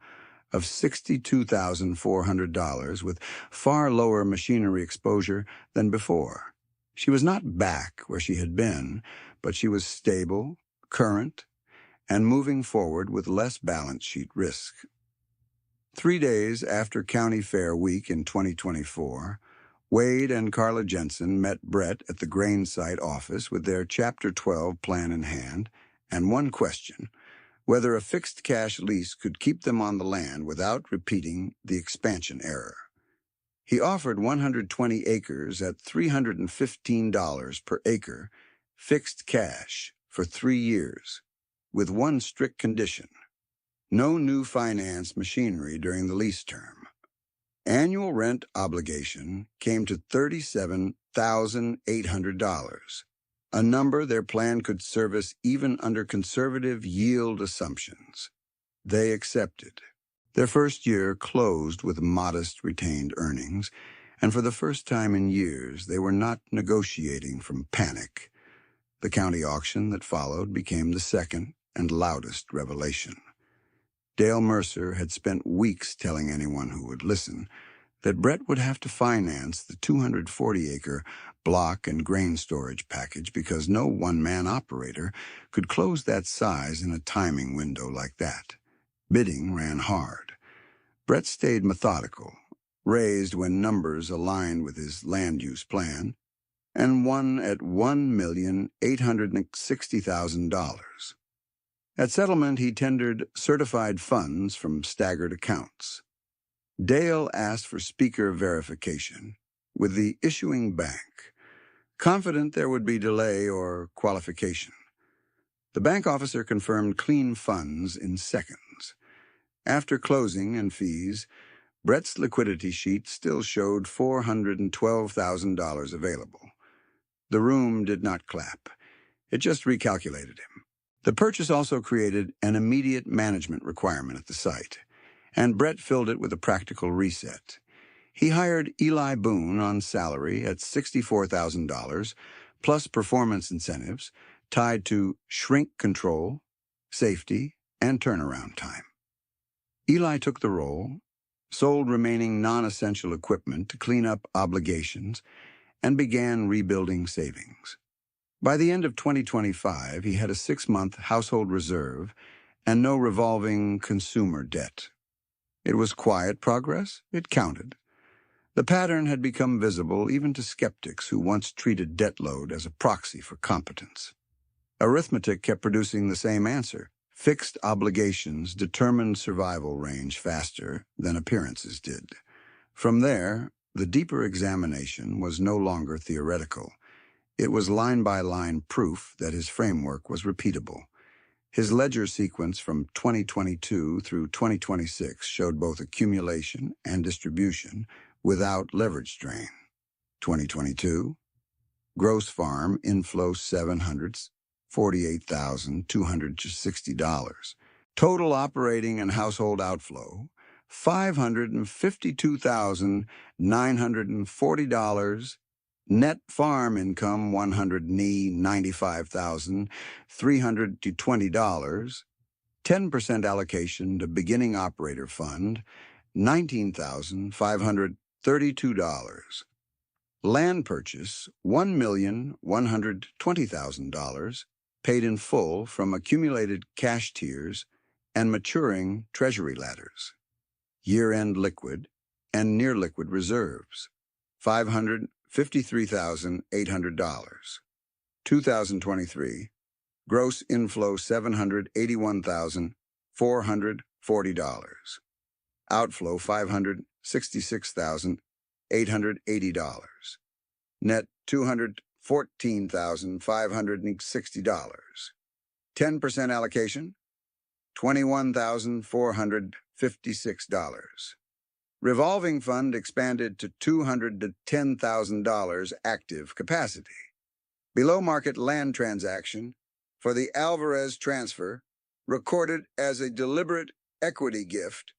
A: of $62,400 with far lower machinery exposure than before. She was not back where she had been, but she was stable, current, and moving forward with less balance sheet risk. 3 days after County Fair Week in 2024, Wade and Carla Jensen met Brett at the grain site office with their Chapter 12 plan in hand and one question: whether a fixed cash lease could keep them on the land without repeating the expansion error. He offered 120 acres at $315 per acre, fixed cash for 3 years, with one strict condition: no new finance machinery during the lease term. Annual rent obligation came to $37,800, a number their plan could service even under conservative yield assumptions. They accepted. Their first year closed with modest retained earnings, and for the first time in years, they were not negotiating from panic. The county auction that followed became the second and loudest revelation. Dale Mercer had spent weeks telling anyone who would listen that Brett would have to finance the 240-acre block and grain storage package because no one-man operator could close that size in a timing window like that. Bidding ran hard. Brett stayed methodical, raised when numbers aligned with his land use plan, and won at $1,860,000. At settlement, he tendered certified funds from staggered accounts. Dale asked for speaker verification with the issuing bank, confident there would be delay or qualification. The bank officer confirmed clean funds in seconds. After closing and fees, Brett's liquidity sheet still showed $412,000 available. The room did not clap. It just recalculated him. The purchase also created an immediate management requirement at the site, and Brett filled it with a practical reset. He hired Eli Boone on salary at $64,000, plus performance incentives tied to shrink control, safety, and turnaround time. Eli took the role, sold remaining non-essential equipment to clean up obligations, and began rebuilding savings. By the end of 2025, he had a 6-month household reserve and no revolving consumer debt. It was quiet progress. It counted. The pattern had become visible even to skeptics who once treated debt load as a proxy for competence. Arithmetic kept producing the same answer. Fixed obligations determined survival range faster than appearances did. From there, the deeper examination was no longer theoretical. It was line-by-line proof that his framework was repeatable. His ledger sequence from 2022 through 2026 showed both accumulation and distribution without leverage drain. 2022, gross farm inflow $748,260. Total operating and household outflow $552,940. Net farm income $195,320. 10% allocation to beginning operator fund $19,532. Land purchase $1,120,000, paid in full from accumulated cash tiers and maturing treasury ladders. Year-end liquid and near-liquid reserves $553,800. 2023, gross inflow $781,440. Outflow $566,880. Net $214,560. 10% allocation $21,456. Revolving fund expanded to $210,000 active capacity. Below market land transaction for the Alvarez transfer recorded as a deliberate equity gift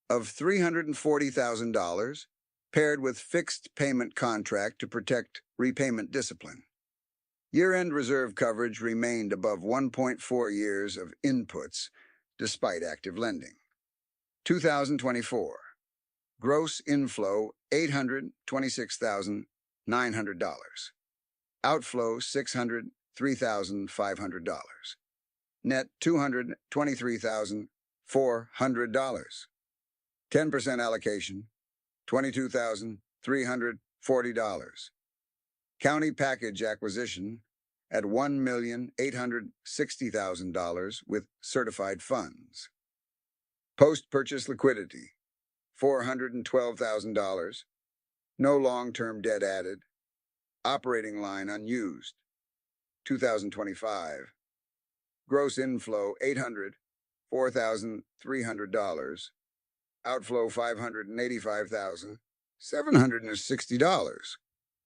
A: of $340,000 paired with fixed payment contract to protect repayment discipline. Year-end reserve coverage remained above 1.4 years of inputs despite active lending. 2024, gross inflow $826,900. Outflow $603,500. Net $223,400. 10% allocation $22,340. County package acquisition at $1,860,000 with certified funds. Post-purchase liquidity $412,000. No long-term debt added. Operating line unused. 2025. Gross inflow $804,300. Outflow $585,760.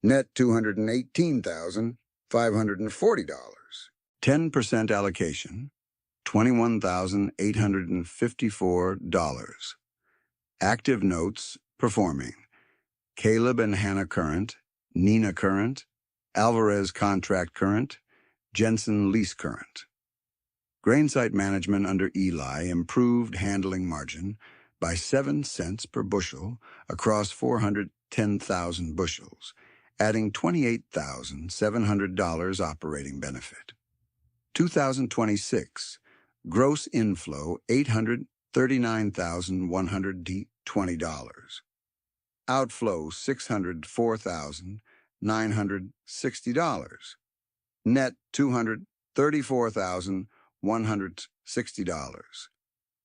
A: Net $218,540. 10% allocation $21,854. Active notes performing. Caleb and Hannah current, Nina current, Alvarez contract current, Jensen lease current. Grain site management under Eli improved handling margin by 7 cents per bushel across 410,000 bushels, adding $28,700 operating benefit. 2026, gross inflow $839,120. Outflow $604,960. Net $234,160.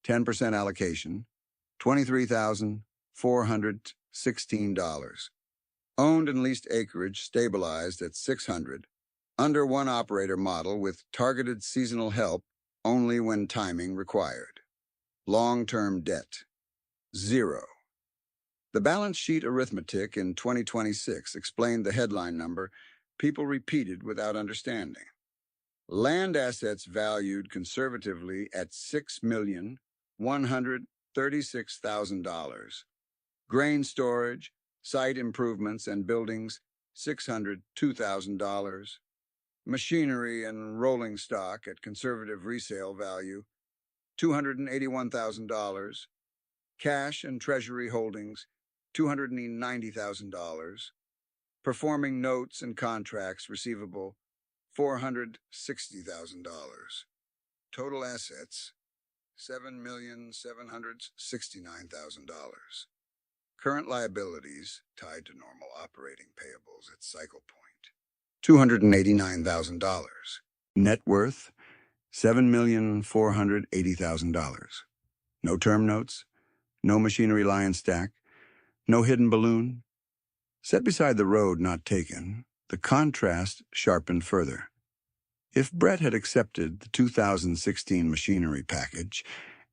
A: 10% allocation $23,416. Owned and leased acreage stabilized at 600, under one operator model with targeted seasonal help only when timing required. Long-term debt, 0. The balance sheet arithmetic in 2026 explained the headline number people repeated without understanding. Land assets valued conservatively at $6,136,000. Grain storage, site improvements, and buildings, $602,000. Machinery and rolling stock at conservative resale value, $281,000. Cash and treasury holdings, $290,000. Performing notes and contracts receivable, $460,000. Total assets, $7,769,000. Current liabilities tied to normal operating payables at cycle point, $289,000. Net worth, $7,480,000. No term notes, no machinery line stack, no hidden balloon. Set beside the road not taken, the contrast sharpened further. If Brett had accepted the 2016 machinery package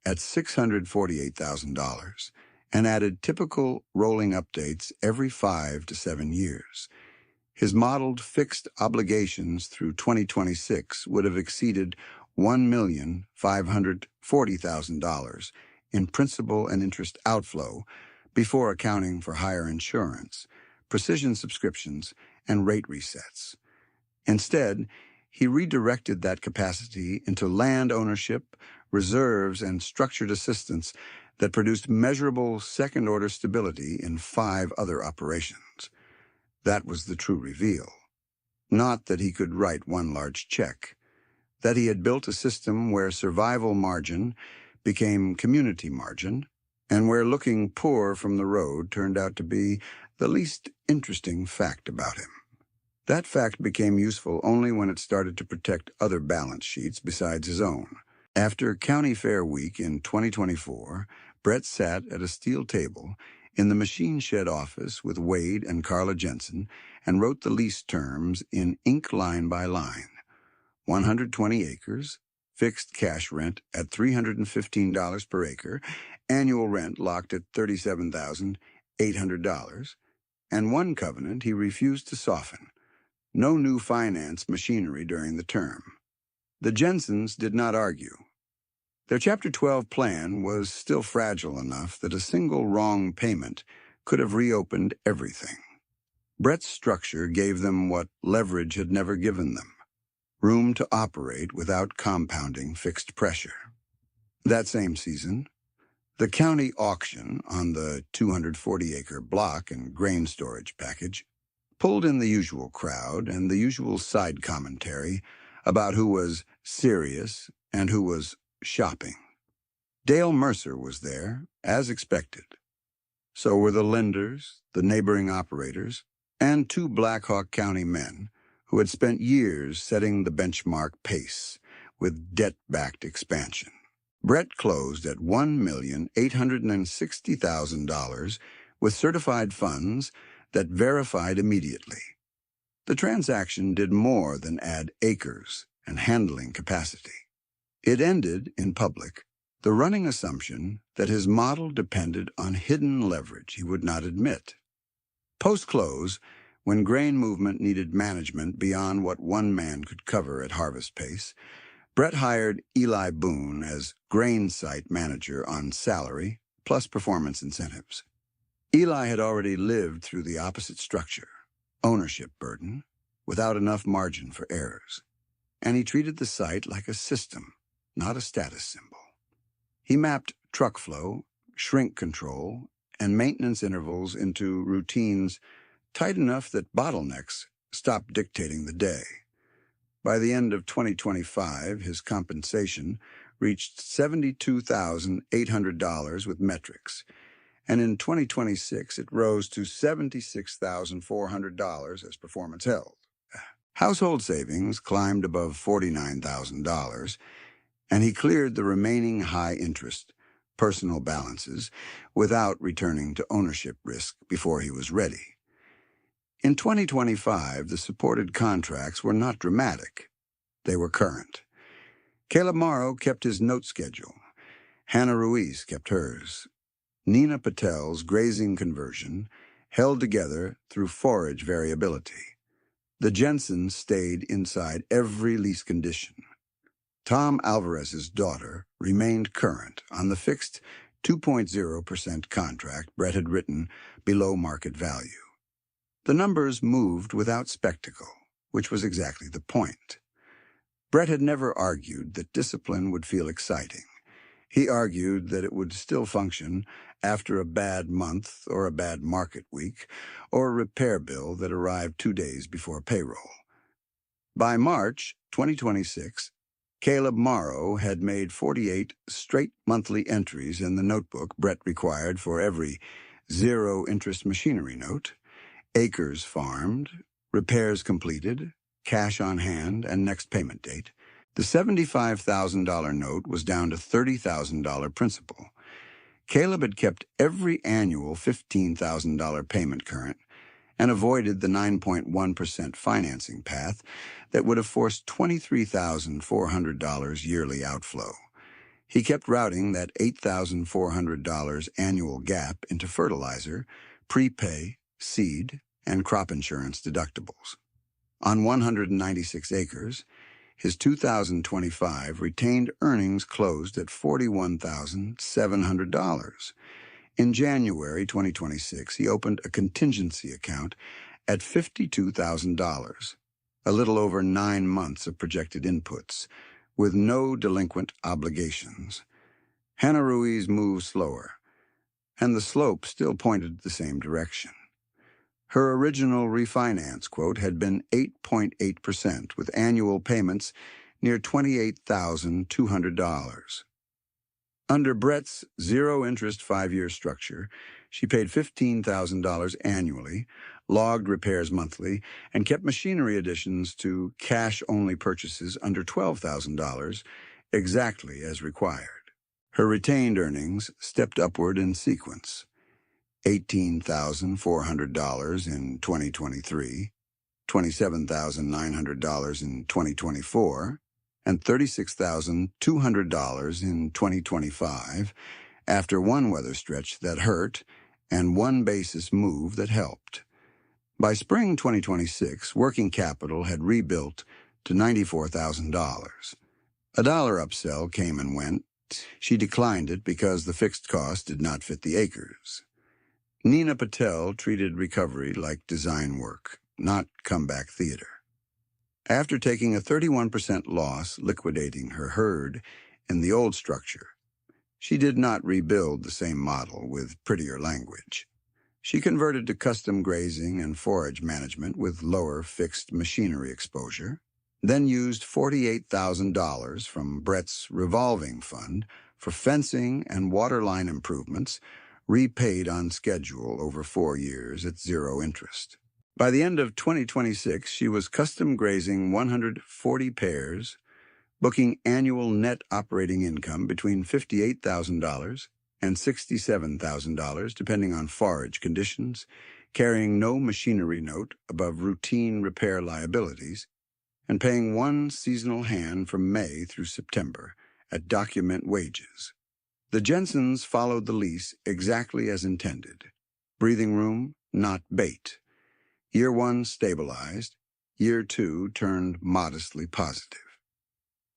A: at $648,000 and added typical rolling updates every 5 to 7 years, his modeled fixed obligations through 2026 would have exceeded $1,540,000 in principal and interest outflow before accounting for higher insurance, precision subscriptions, and rate resets. Instead, he redirected that capacity into land ownership, reserves, and structured assistance that produced measurable second-order stability in 5 other operations. That was the true reveal. Not that he could write one large check. That he had built a system where survival margin became community margin, and where looking poor from the road turned out to be the least interesting fact about him. That fact became useful only when it started to protect other balance sheets besides his own. After County Fair Week in 2024, Brett sat at a steel table in the machine shed office with Wade and Carla Jensen and wrote the lease terms in ink line by line. 120 acres, fixed cash rent at $315 per acre, annual rent locked at $37,800, and one covenant he refused to soften: no new finance machinery during the term. The Jensens did not argue. Their Chapter 12 plan was still fragile enough that a single wrong payment could have reopened everything. Brett's structure gave them what leverage had never given them: room to operate without compounding fixed pressure. That same season, the county auction on the 240-acre block and grain storage package pulled in the usual crowd and the usual side commentary about who was serious and who was shopping. Dale Mercer was there, as expected. So were the lenders, the neighboring operators, and 2 Black Hawk County men who had spent years setting the benchmark pace with debt-backed expansion. Brett closed at $1,860,000 with certified funds that verified immediately. The transaction did more than add acres and handling capacity. It ended, in public, the running assumption that his model depended on hidden leverage he would not admit. Post-close, when grain movement needed management beyond what one man could cover at harvest pace, Brett hired Eli Boone as grain site manager on salary plus performance incentives. Eli had already lived through the opposite structure, ownership burden, without enough margin for errors, and he treated the site like a system, not a status symbol. He mapped truck flow, shrink control, and maintenance intervals into routines tight enough that bottlenecks stopped dictating the day. By the end of 2025, his compensation reached $72,800 with metrics, and in 2026 it rose to $76,400 as performance held. Household savings climbed above $49,000, and he cleared the remaining high-interest personal balances without returning to ownership risk before he was ready. In 2025, the supported contracts were not dramatic. They were current. Caleb Morrow kept his note schedule. Hannah Ruiz kept hers. Nina Patel's grazing conversion held together through forage variability. The Jensens stayed inside every lease condition. Tom Alvarez's daughter remained current on the fixed 2.0% contract Brett had written below market value. The numbers moved without spectacle, which was exactly the point. Brett had never argued that discipline would feel exciting. He argued that it would still function after a bad month or a bad market week or a repair bill that arrived 2 days before payroll. By March 2026, Caleb Morrow had made 48 straight monthly entries in the notebook Brett required for every zero-interest machinery note, acres farmed, repairs completed, cash on hand, and next payment date. The $75,000 note was down to $30,000 principal. Caleb had kept every annual $15,000 payment current and avoided the 9.1% financing path that would have forced $23,400 yearly outflow. He kept routing that $8,400 annual gap into fertilizer, prepay, seed, and crop insurance deductibles. On 196 acres, his 2025 retained earnings closed at $41,700. In January 2026, he opened a contingency account at $52,000, a little over 9 months of projected inputs, with no delinquent obligations. Hannah Ruiz moved slower, and the slope still pointed the same direction. Her original refinance quote had been 8.8%, with annual payments near $28,200. Under Brett's zero-interest 5-year structure, she paid $15,000 annually, logged repairs monthly, and kept machinery additions to cash-only purchases under $12,000, exactly as required. Her retained earnings stepped upward in sequence: $18,400 in 2023, $27,900 in 2024, and $36,200 in 2025, after one weather stretch that hurt and one basis move that helped. By spring 2026, working capital had rebuilt to $94,000. A dollar upsell came and went. She declined it because the fixed cost did not fit the acres. Nina Patel treated recovery like design work, not comeback theater. After taking a 31% loss liquidating her herd in the old structure, she did not rebuild the same model with prettier language. She converted to custom grazing and forage management with lower fixed machinery exposure, then used $48,000 from Brett's revolving fund for fencing and waterline improvements, repaid on schedule over 4 years at zero interest. By the end of 2026, she was custom grazing 140 pairs, booking annual net operating income between $58,000 and $67,000, depending on forage conditions, carrying no machinery note above routine repair liabilities, and paying one seasonal hand from May through September at document wages. The Jensens followed the lease exactly as intended. Breathing room, not bait. Year 1 stabilized. Year 2 turned modestly positive.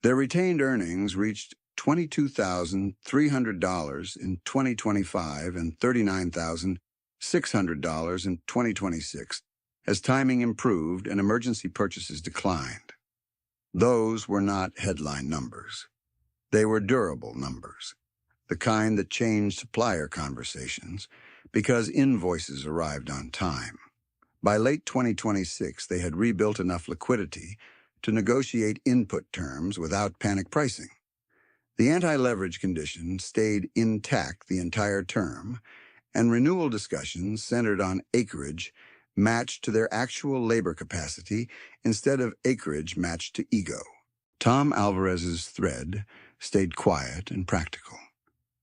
A: Their retained earnings reached $22,300 in 2025 and $39,600 in 2026 as timing improved and emergency purchases declined. Those were not headline numbers. They were durable numbers, the kind that changed supplier conversations because invoices arrived on time. By late 2026, they had rebuilt enough liquidity to negotiate input terms without panic pricing. The anti-leverage condition stayed intact the entire term, and renewal discussions centered on acreage matched to their actual labor capacity instead of acreage matched to ego. Tom Alvarez's thread stayed quiet and practical.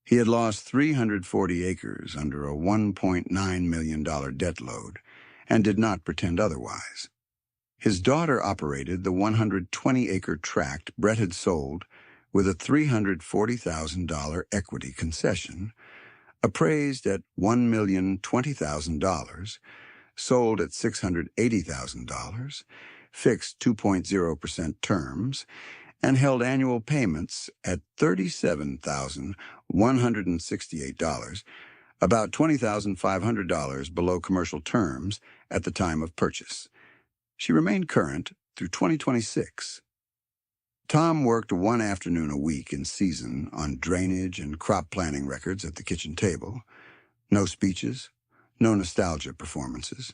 A: He had lost 340 acres under a $1.9 million debt load and did not pretend otherwise. His daughter operated the 120-acre tract Brett had sold with a $340,000 equity concession, appraised at $1,020,000, sold at $680,000, fixed 2.0% terms, and held annual payments at $37,168, about $20,500 below commercial terms at the time of purchase. She remained current through 2026. Tom worked one afternoon a week in season on drainage and crop planning records at the kitchen table. No speeches, no nostalgia performances.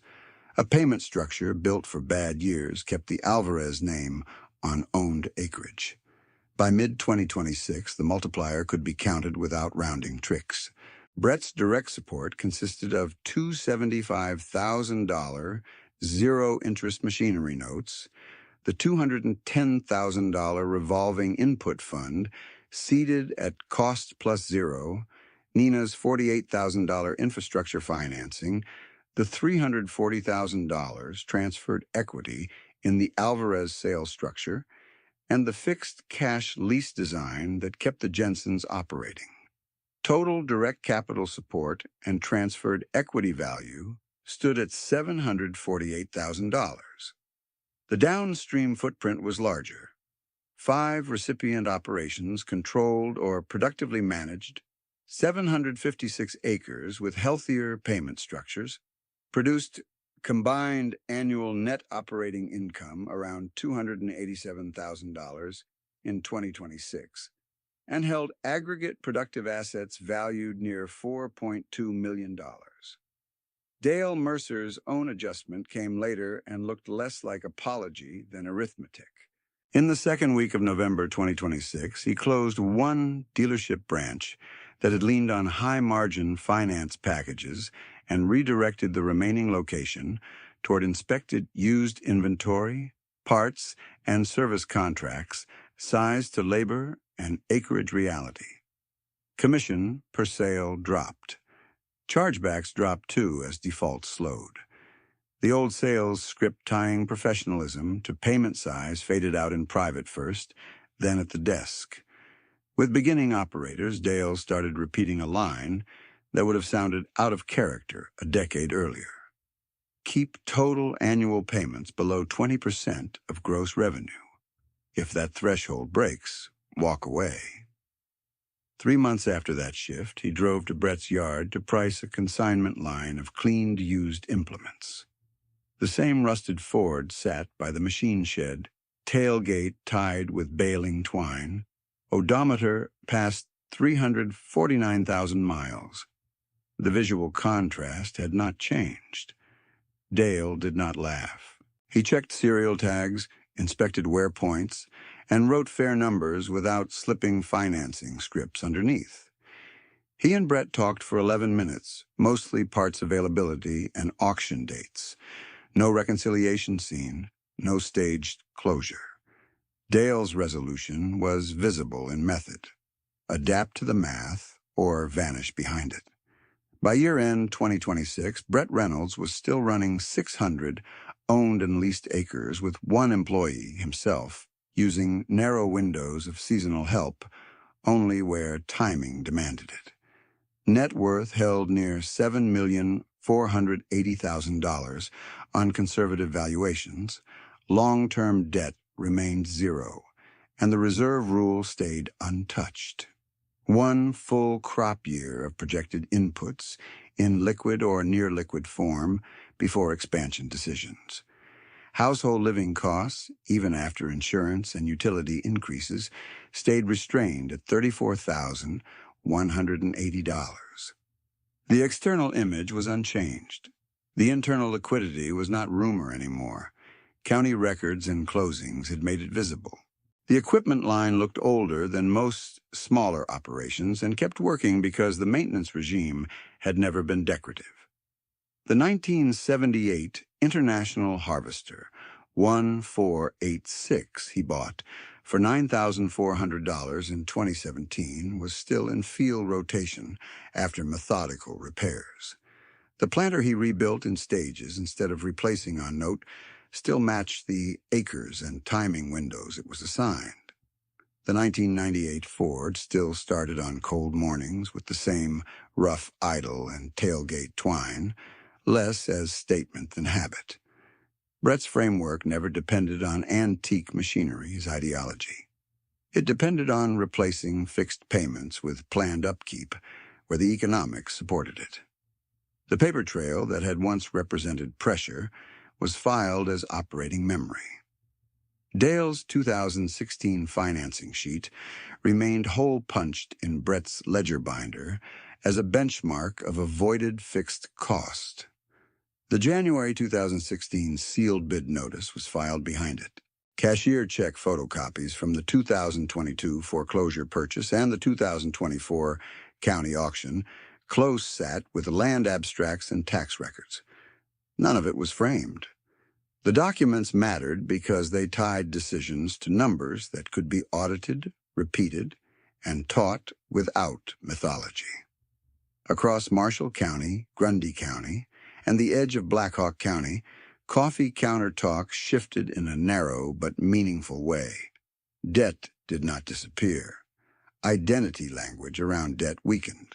A: A payment structure built for bad years kept the Alvarez name on owned acreage. By mid-2026, the multiplier could be counted without rounding tricks. Brett's direct support consisted of two $75,000 zero-interest machinery notes, the $210,000 revolving input fund, seeded at cost plus zero, Nina's $48,000 infrastructure financing, the $340,000 transferred equity in the Alvarez sales structure, and the fixed cash lease design that kept the Jensens operating. Total direct capital support and transferred equity value stood at $748,000. The downstream footprint was larger. 5 recipient operations controlled or productively managed, 756 acres with healthier payment structures, produced combined annual net operating income around $287,000 in 2026, and held aggregate productive assets valued near $4.2 million. Dale Mercer's own adjustment came later and looked less like apology than arithmetic. In the second week of November 2026, he closed one dealership branch that had leaned on high-margin finance packages and redirected the remaining location toward inspected used inventory, parts, and service contracts sized to labor and acreage reality. Commission per sale dropped. Chargebacks dropped too as defaults slowed. The old sales script tying professionalism to payment size faded out in private first, then at the desk. With beginning operators, Dale started repeating a line that would have sounded out of character a decade earlier. Keep total annual payments below 20% of gross revenue. If that threshold breaks, walk away. 3 months after that shift, he drove to Brett's yard to price a consignment line of cleaned used implements. The same rusted Ford sat by the machine shed, tailgate tied with baling twine, odometer past 349,000 miles. The visual contrast had not changed. Dale did not laugh. He checked serial tags, inspected wear points, and wrote fair numbers without slipping financing scripts underneath. He and Brett talked for 11 minutes, mostly parts availability and auction dates. No reconciliation scene, no staged closure. Dale's resolution was visible in method. Adapt to the math or vanish behind it. By year-end 2026, Brett Reynolds was still running 600 owned and leased acres with one employee, himself, using narrow windows of seasonal help only where timing demanded it. Net worth held near $7,480,000 on conservative valuations. Long-term debt remained zero, and the reserve rule stayed untouched. One full crop year of projected inputs in liquid or near-liquid form before expansion decisions. Household living costs, even after insurance and utility increases, stayed restrained at $34,180. The external image was unchanged. The internal liquidity was not rumor anymore. County records and closings had made it visible. The equipment line looked older than most smaller operations and kept working because the maintenance regime had never been decorative. The 1978 International Harvester 1486 he bought for $9,400 in 2017 was still in field rotation after methodical repairs. The planter he rebuilt in stages instead of replacing on note still matched the acres and timing windows it was assigned. The 1998 Ford still started on cold mornings with the same rough idle and tailgate twine, less as statement than habit. Brett's framework never depended on antique machinery's ideology. It depended on replacing fixed payments with planned upkeep, where the economics supported it. The paper trail that had once represented pressure was filed as operating memory. Dale's 2016 financing sheet remained hole-punched in Brett's ledger binder as a benchmark of avoided fixed cost. The January 2016 sealed bid notice was filed behind it. Cashier check photocopies from the 2022 foreclosure purchase and the 2024 county auction close sat with land abstracts and tax records. None of it was framed. The documents mattered because they tied decisions to numbers that could be audited, repeated, and taught without mythology. Across Marshall County, Grundy County, and the edge of Black Hawk County, coffee counter talk shifted in a narrow but meaningful way. Debt did not disappear. Identity language around debt weakened.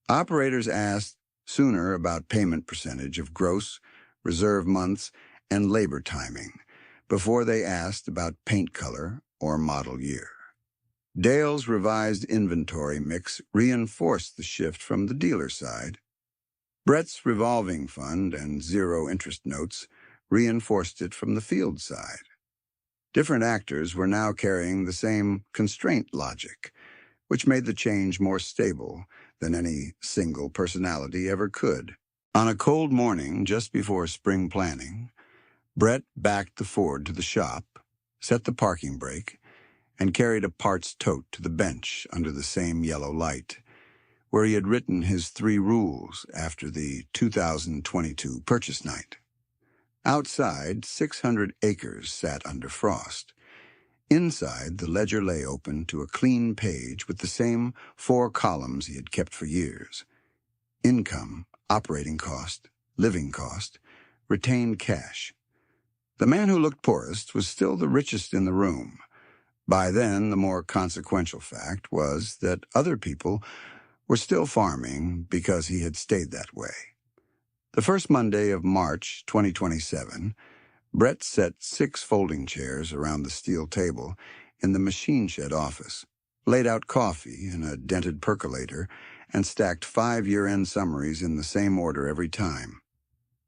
A: Operators asked sooner about payment percentage of gross, reserve months, and labor timing before they asked about paint color or model year. Dale's revised inventory mix reinforced the shift from the dealer side. Brett's revolving fund and zero-interest notes reinforced it from the field side. Different actors were now carrying the same constraint logic, which made the change more stable than any single personality ever could. On a cold morning just before spring planning, Brett backed the Ford to the shop, set the parking brake, and carried a parts tote to the bench under the same yellow light, where he had written his 3 rules after the 2022 purchase night. Outside, 600 acres sat under frost. Inside, the ledger lay open to a clean page with the same 4 columns he had kept for years: income, operating cost, living cost, retained cash. The man who looked poorest was still the richest in the room. By then, the more consequential fact was that other people were still farming because he had stayed that way. The first Monday of March 2027, Brett set 6 folding chairs around the steel table in the machine shed office, laid out coffee in a dented percolator, and stacked 5 year-end summaries in the same order every time: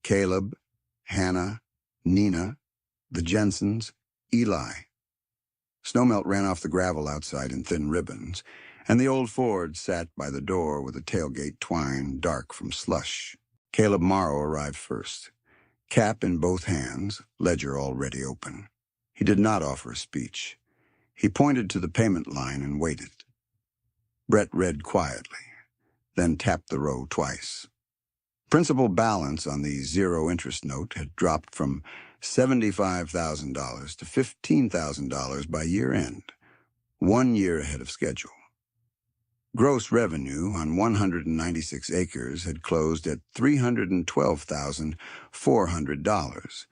A: Caleb, Hannah, Nina, the Jensens, Eli. Snowmelt ran off the gravel outside in thin ribbons, and the old Ford sat by the door with a tailgate twine dark from slush. Caleb Morrow arrived first, cap in both hands, ledger already open. He did not offer a speech. He pointed to the payment line and waited. Brett read quietly, then tapped the row twice. Principal balance on the zero-interest note had dropped from $75,000 to $15,000 by year-end, 1 year ahead of schedule. Gross revenue on 196 acres had closed at $312,400,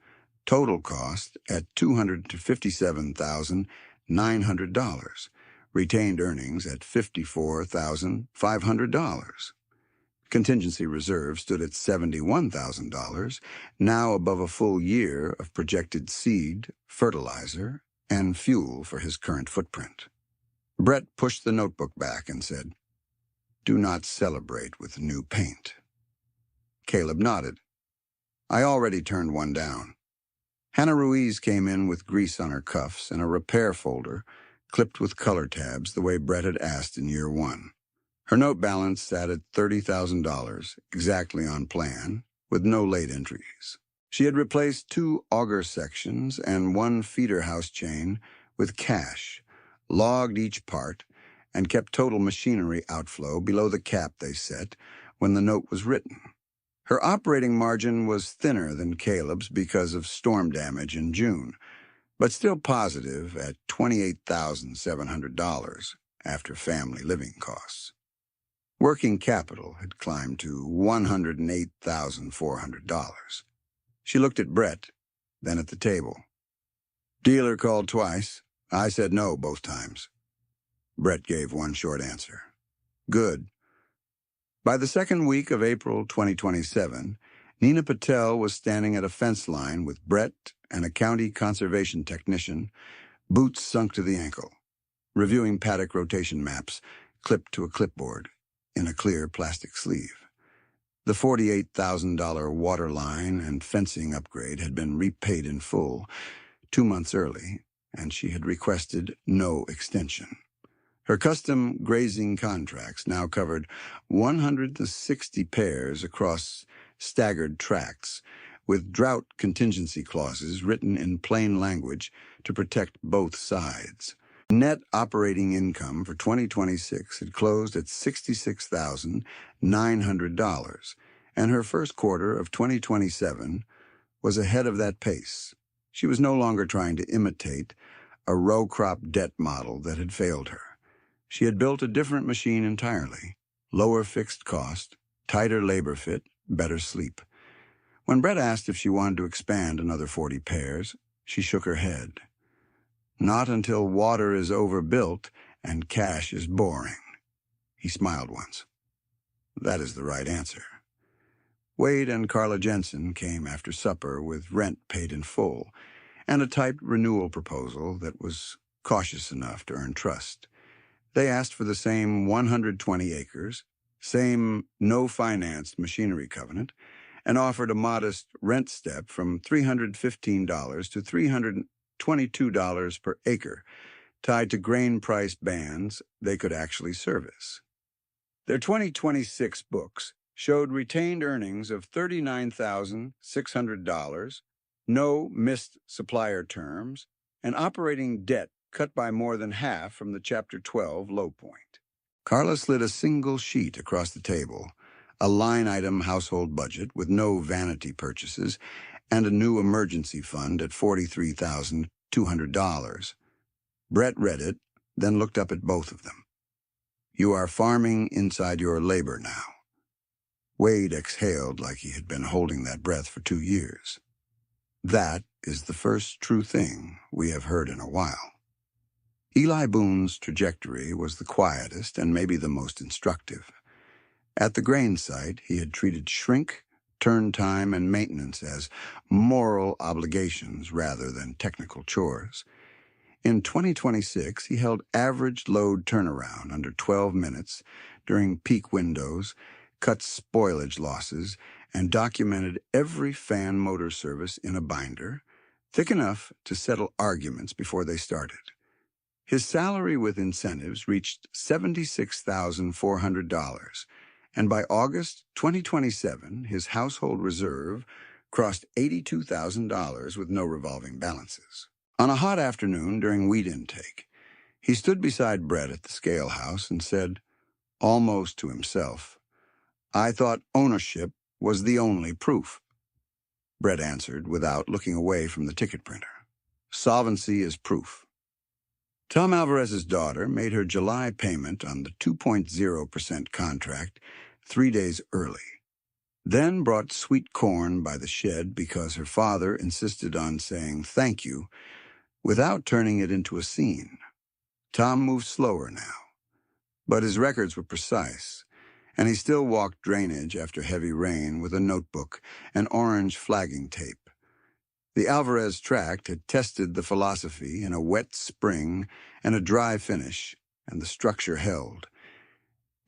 A: total cost at $257,900, retained earnings at $54,500. Contingency reserve stood at $71,000, now above a full year of projected seed, fertilizer, and fuel for his current footprint. Brett pushed the notebook back and said, "Do not celebrate with new paint." Caleb nodded. "I already turned one down." Hannah Ruiz came in with grease on her cuffs and a repair folder clipped with color tabs the way Brett had asked in year 1. Her note balance sat at $30,000, exactly on plan, with no late entries. She had replaced 2 auger sections and 1 feeder house chain with cash, logged each part, and kept total machinery outflow below the cap they set when the note was written. Her operating margin was thinner than Caleb's because of storm damage in June, but still positive at $28,700 after family living costs. Working capital had climbed to $108,400. She looked at Brett, then at the table. "Dealer called twice. I said no both times." Brett gave one short answer. "Good." By the second week of April 2027, Nina Patel was standing at a fence line with Brett and a county conservation technician, boots sunk to the ankle, reviewing paddock rotation maps clipped to a clipboard in a clear plastic sleeve. The $48,000 water line and fencing upgrade had been repaid in full 2 months early, and she had requested no extension. Her custom grazing contracts now covered 160 pairs across staggered tracts, with drought contingency clauses written in plain language to protect both sides. Net operating income for 2026 had closed at $66,900, and her first quarter of 2027 was ahead of that pace. She was no longer trying to imitate a row crop debt model that had failed her. She had built a different machine entirely: lower fixed cost, tighter labor fit, better sleep. When Brett asked if she wanted to expand another 40 pairs, she shook her head. Not until water is overbuilt and cash is boring. He smiled once. That is the right answer. Wade and Carla Jensen came after supper with rent paid in full and a typed renewal proposal that was cautious enough to earn trust. They asked for the same 120 acres, same no-financed machinery covenant, and offered a modest rent step from $315 to $322 per acre, tied to grain price bands they could actually service. Their 2026 books showed retained earnings of $39,600, no missed supplier terms, and operating debt cut by more than half from the Chapter 12 low point. Carla slid a single sheet across the table, a line-item household budget with no vanity purchases, and a new emergency fund at $43,200. Brett read it, then looked up at both of them. You are farming inside your labor now. Wade exhaled like he had been holding that breath for 2 years. That is the first true thing we have heard in a while. Eli Boone's trajectory was the quietest and maybe the most instructive. At the grain site, he had treated shrink, turn time, and maintenance as moral obligations rather than technical chores. In 2026, he held average load turnaround under 12 minutes during peak windows, cut spoilage losses, and documented every fan motor service in a binder, thick enough to settle arguments before they started. His salary with incentives reached $76,400, and by August 2027, his household reserve crossed $82,000 with no revolving balances. On a hot afternoon during wheat intake, he stood beside Brett at the scale house and said, almost to himself, I thought ownership was the only proof. Brett answered without looking away from the ticket printer. Solvency is proof. Tom Alvarez's daughter made her July payment on the 2.0% contract 3 days early, then brought sweet corn by the shed because her father insisted on saying thank you without turning it into a scene. Tom moved slower now, but his records were precise, and he still walked drainage after heavy rain with a notebook and orange flagging tape. The Alvarez tract had tested the philosophy in a wet spring and a dry finish, and the structure held.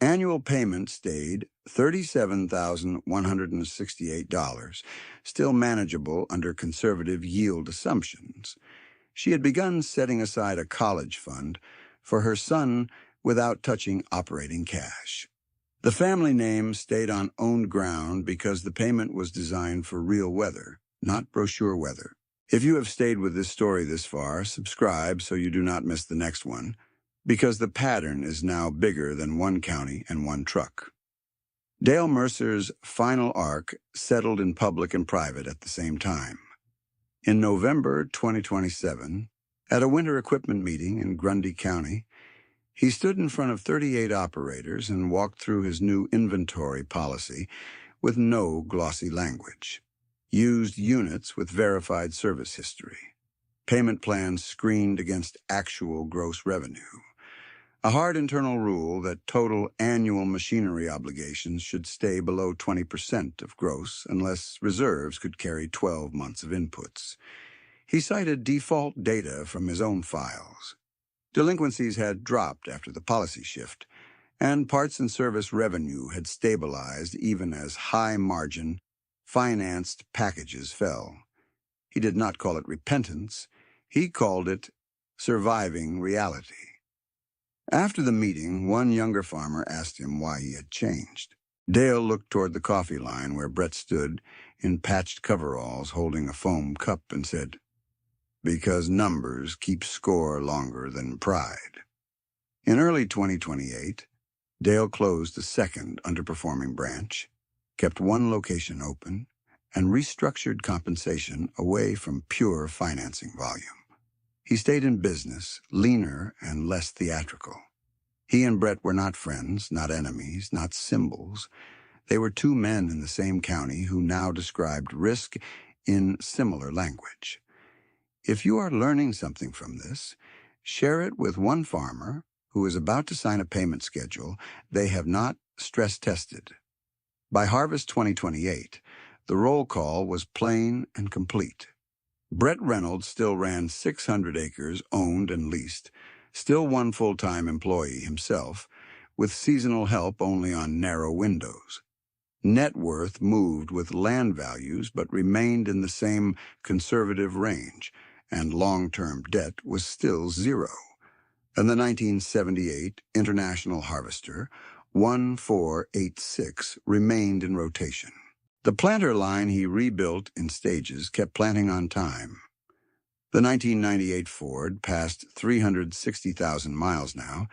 A: Annual payment stayed $37,168, still manageable under conservative yield assumptions. She had begun setting aside a college fund for her son without touching operating cash. The family name stayed on owned ground because the payment was designed for real weather, not brochure weather. If you have stayed with this story this far, subscribe so you do not miss the next one, because the pattern is now bigger than one county and one truck. Dale Mercer's final arc settled in public and private at the same time. In November 2027, at a winter equipment meeting in Grundy County, he stood in front of 38 operators and walked through his new inventory policy with no glossy language. Used units with verified service history. Payment plans screened against actual gross revenue. A hard internal rule that total annual machinery obligations should stay below 20% of gross unless reserves could carry 12 months of inputs. He cited default data from his own files. Delinquencies had dropped after the policy shift, and parts and service revenue had stabilized even as high-margin, financed packages fell. He did not call it repentance. He called it surviving reality. After the meeting, one younger farmer asked him why he had changed. Dale looked toward the coffee line where Brett stood in patched coveralls holding a foam cup and said, "Because numbers keep score longer than pride." In early 2028, Dale closed the second underperforming branch, kept one location open, and restructured compensation away from pure financing volume. He stayed in business, leaner and less theatrical. He and Brett were not friends, not enemies, not symbols. They were two men in the same county who now described risk in similar language. If you are learning something from this, share it with one farmer who is about to sign a payment schedule they have not stress-tested. By harvest 2028, the roll call was plain and complete. Brett Reynolds still ran 600 acres owned and leased, still one full-time employee himself, with seasonal help only on narrow windows. Net worth moved with land values but remained in the same conservative range, and long-term debt was still zero. And the 1978 International Harvester 1486 remained in rotation. The planter line he rebuilt in stages kept planting on time. The 1998 Ford, past 360,000 miles now,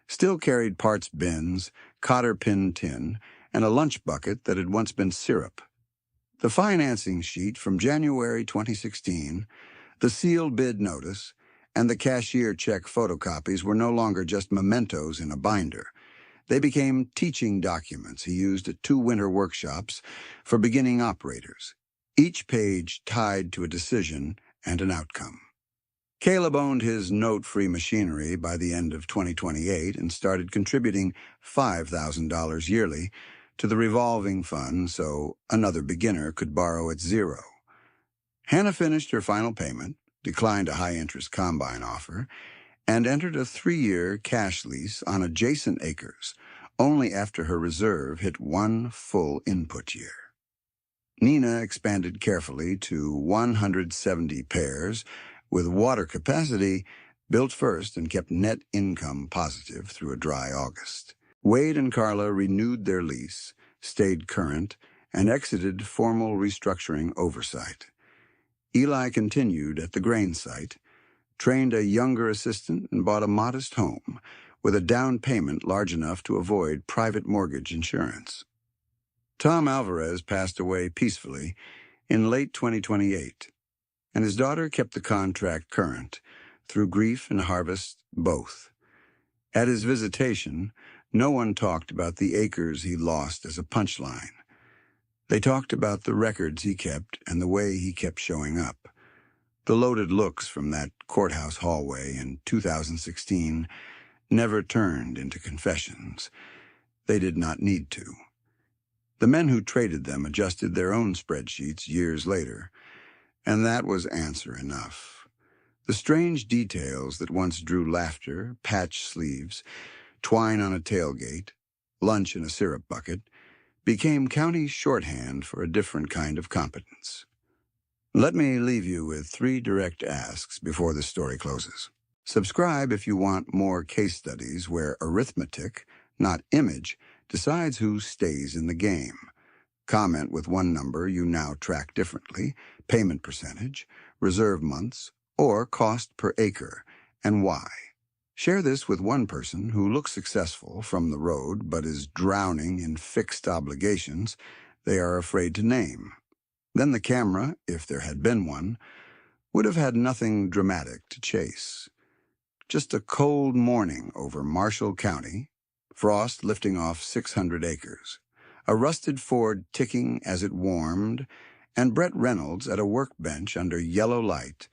A: still carried parts bins, cotter pin tin, and a lunch bucket that had once been syrup. The financing sheet from January 2016, the sealed bid notice, and the cashier check photocopies were no longer just mementos in a binder. They became teaching documents he used at 2 winter workshops for beginning operators, each page tied to a decision and an outcome. Caleb owned his note-free machinery by the end of 2028 and started contributing $5,000 yearly to the revolving fund so another beginner could borrow at zero. Hannah finished her final payment, declined a high-interest combine offer, and entered a 3-year cash lease on adjacent acres, only after her reserve hit 1 full input year. Nina expanded carefully to 170 pairs, with water capacity built first and kept net income positive through a dry August. Wade and Carla renewed their lease, stayed current, and exited formal restructuring oversight. Eli continued at the grain site, trained a younger assistant, and bought a modest home with a down payment large enough to avoid private mortgage insurance. Tom Alvarez passed away peacefully in late 2028, and his daughter kept the contract current through grief and harvest both. At his visitation, no one talked about the acres he lost as a punchline. They talked about the records he kept and the way he kept showing up. The loaded looks from that courthouse hallway in 2016 never turned into confessions. They did not need to. The men who traded them adjusted their own spreadsheets years later, and that was answer enough. The strange details that once drew laughter, patched sleeves, twine on a tailgate, lunch in a syrup bucket, became county shorthand for a different kind of competence. Let me leave you with 3 direct asks before the story closes. Subscribe if you want more case studies where arithmetic, not image, decides who stays in the game. Comment with one number you now track differently, payment percentage, reserve months, or cost per acre, and why. Share this with one person who looks successful from the road but is drowning in fixed obligations they are afraid to name. Then the camera, if there had been one, would have had nothing dramatic to chase. Just a cold morning over Marshall County, frost lifting off 600 acres, a rusted Ford ticking as it warmed, and Brett Reynolds at a workbench under yellow light,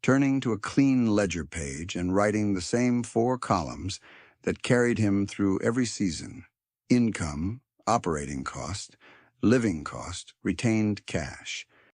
A: turning to a clean ledger page and writing the same 4 columns that carried him through every season: income, operating cost, living cost, retained cash.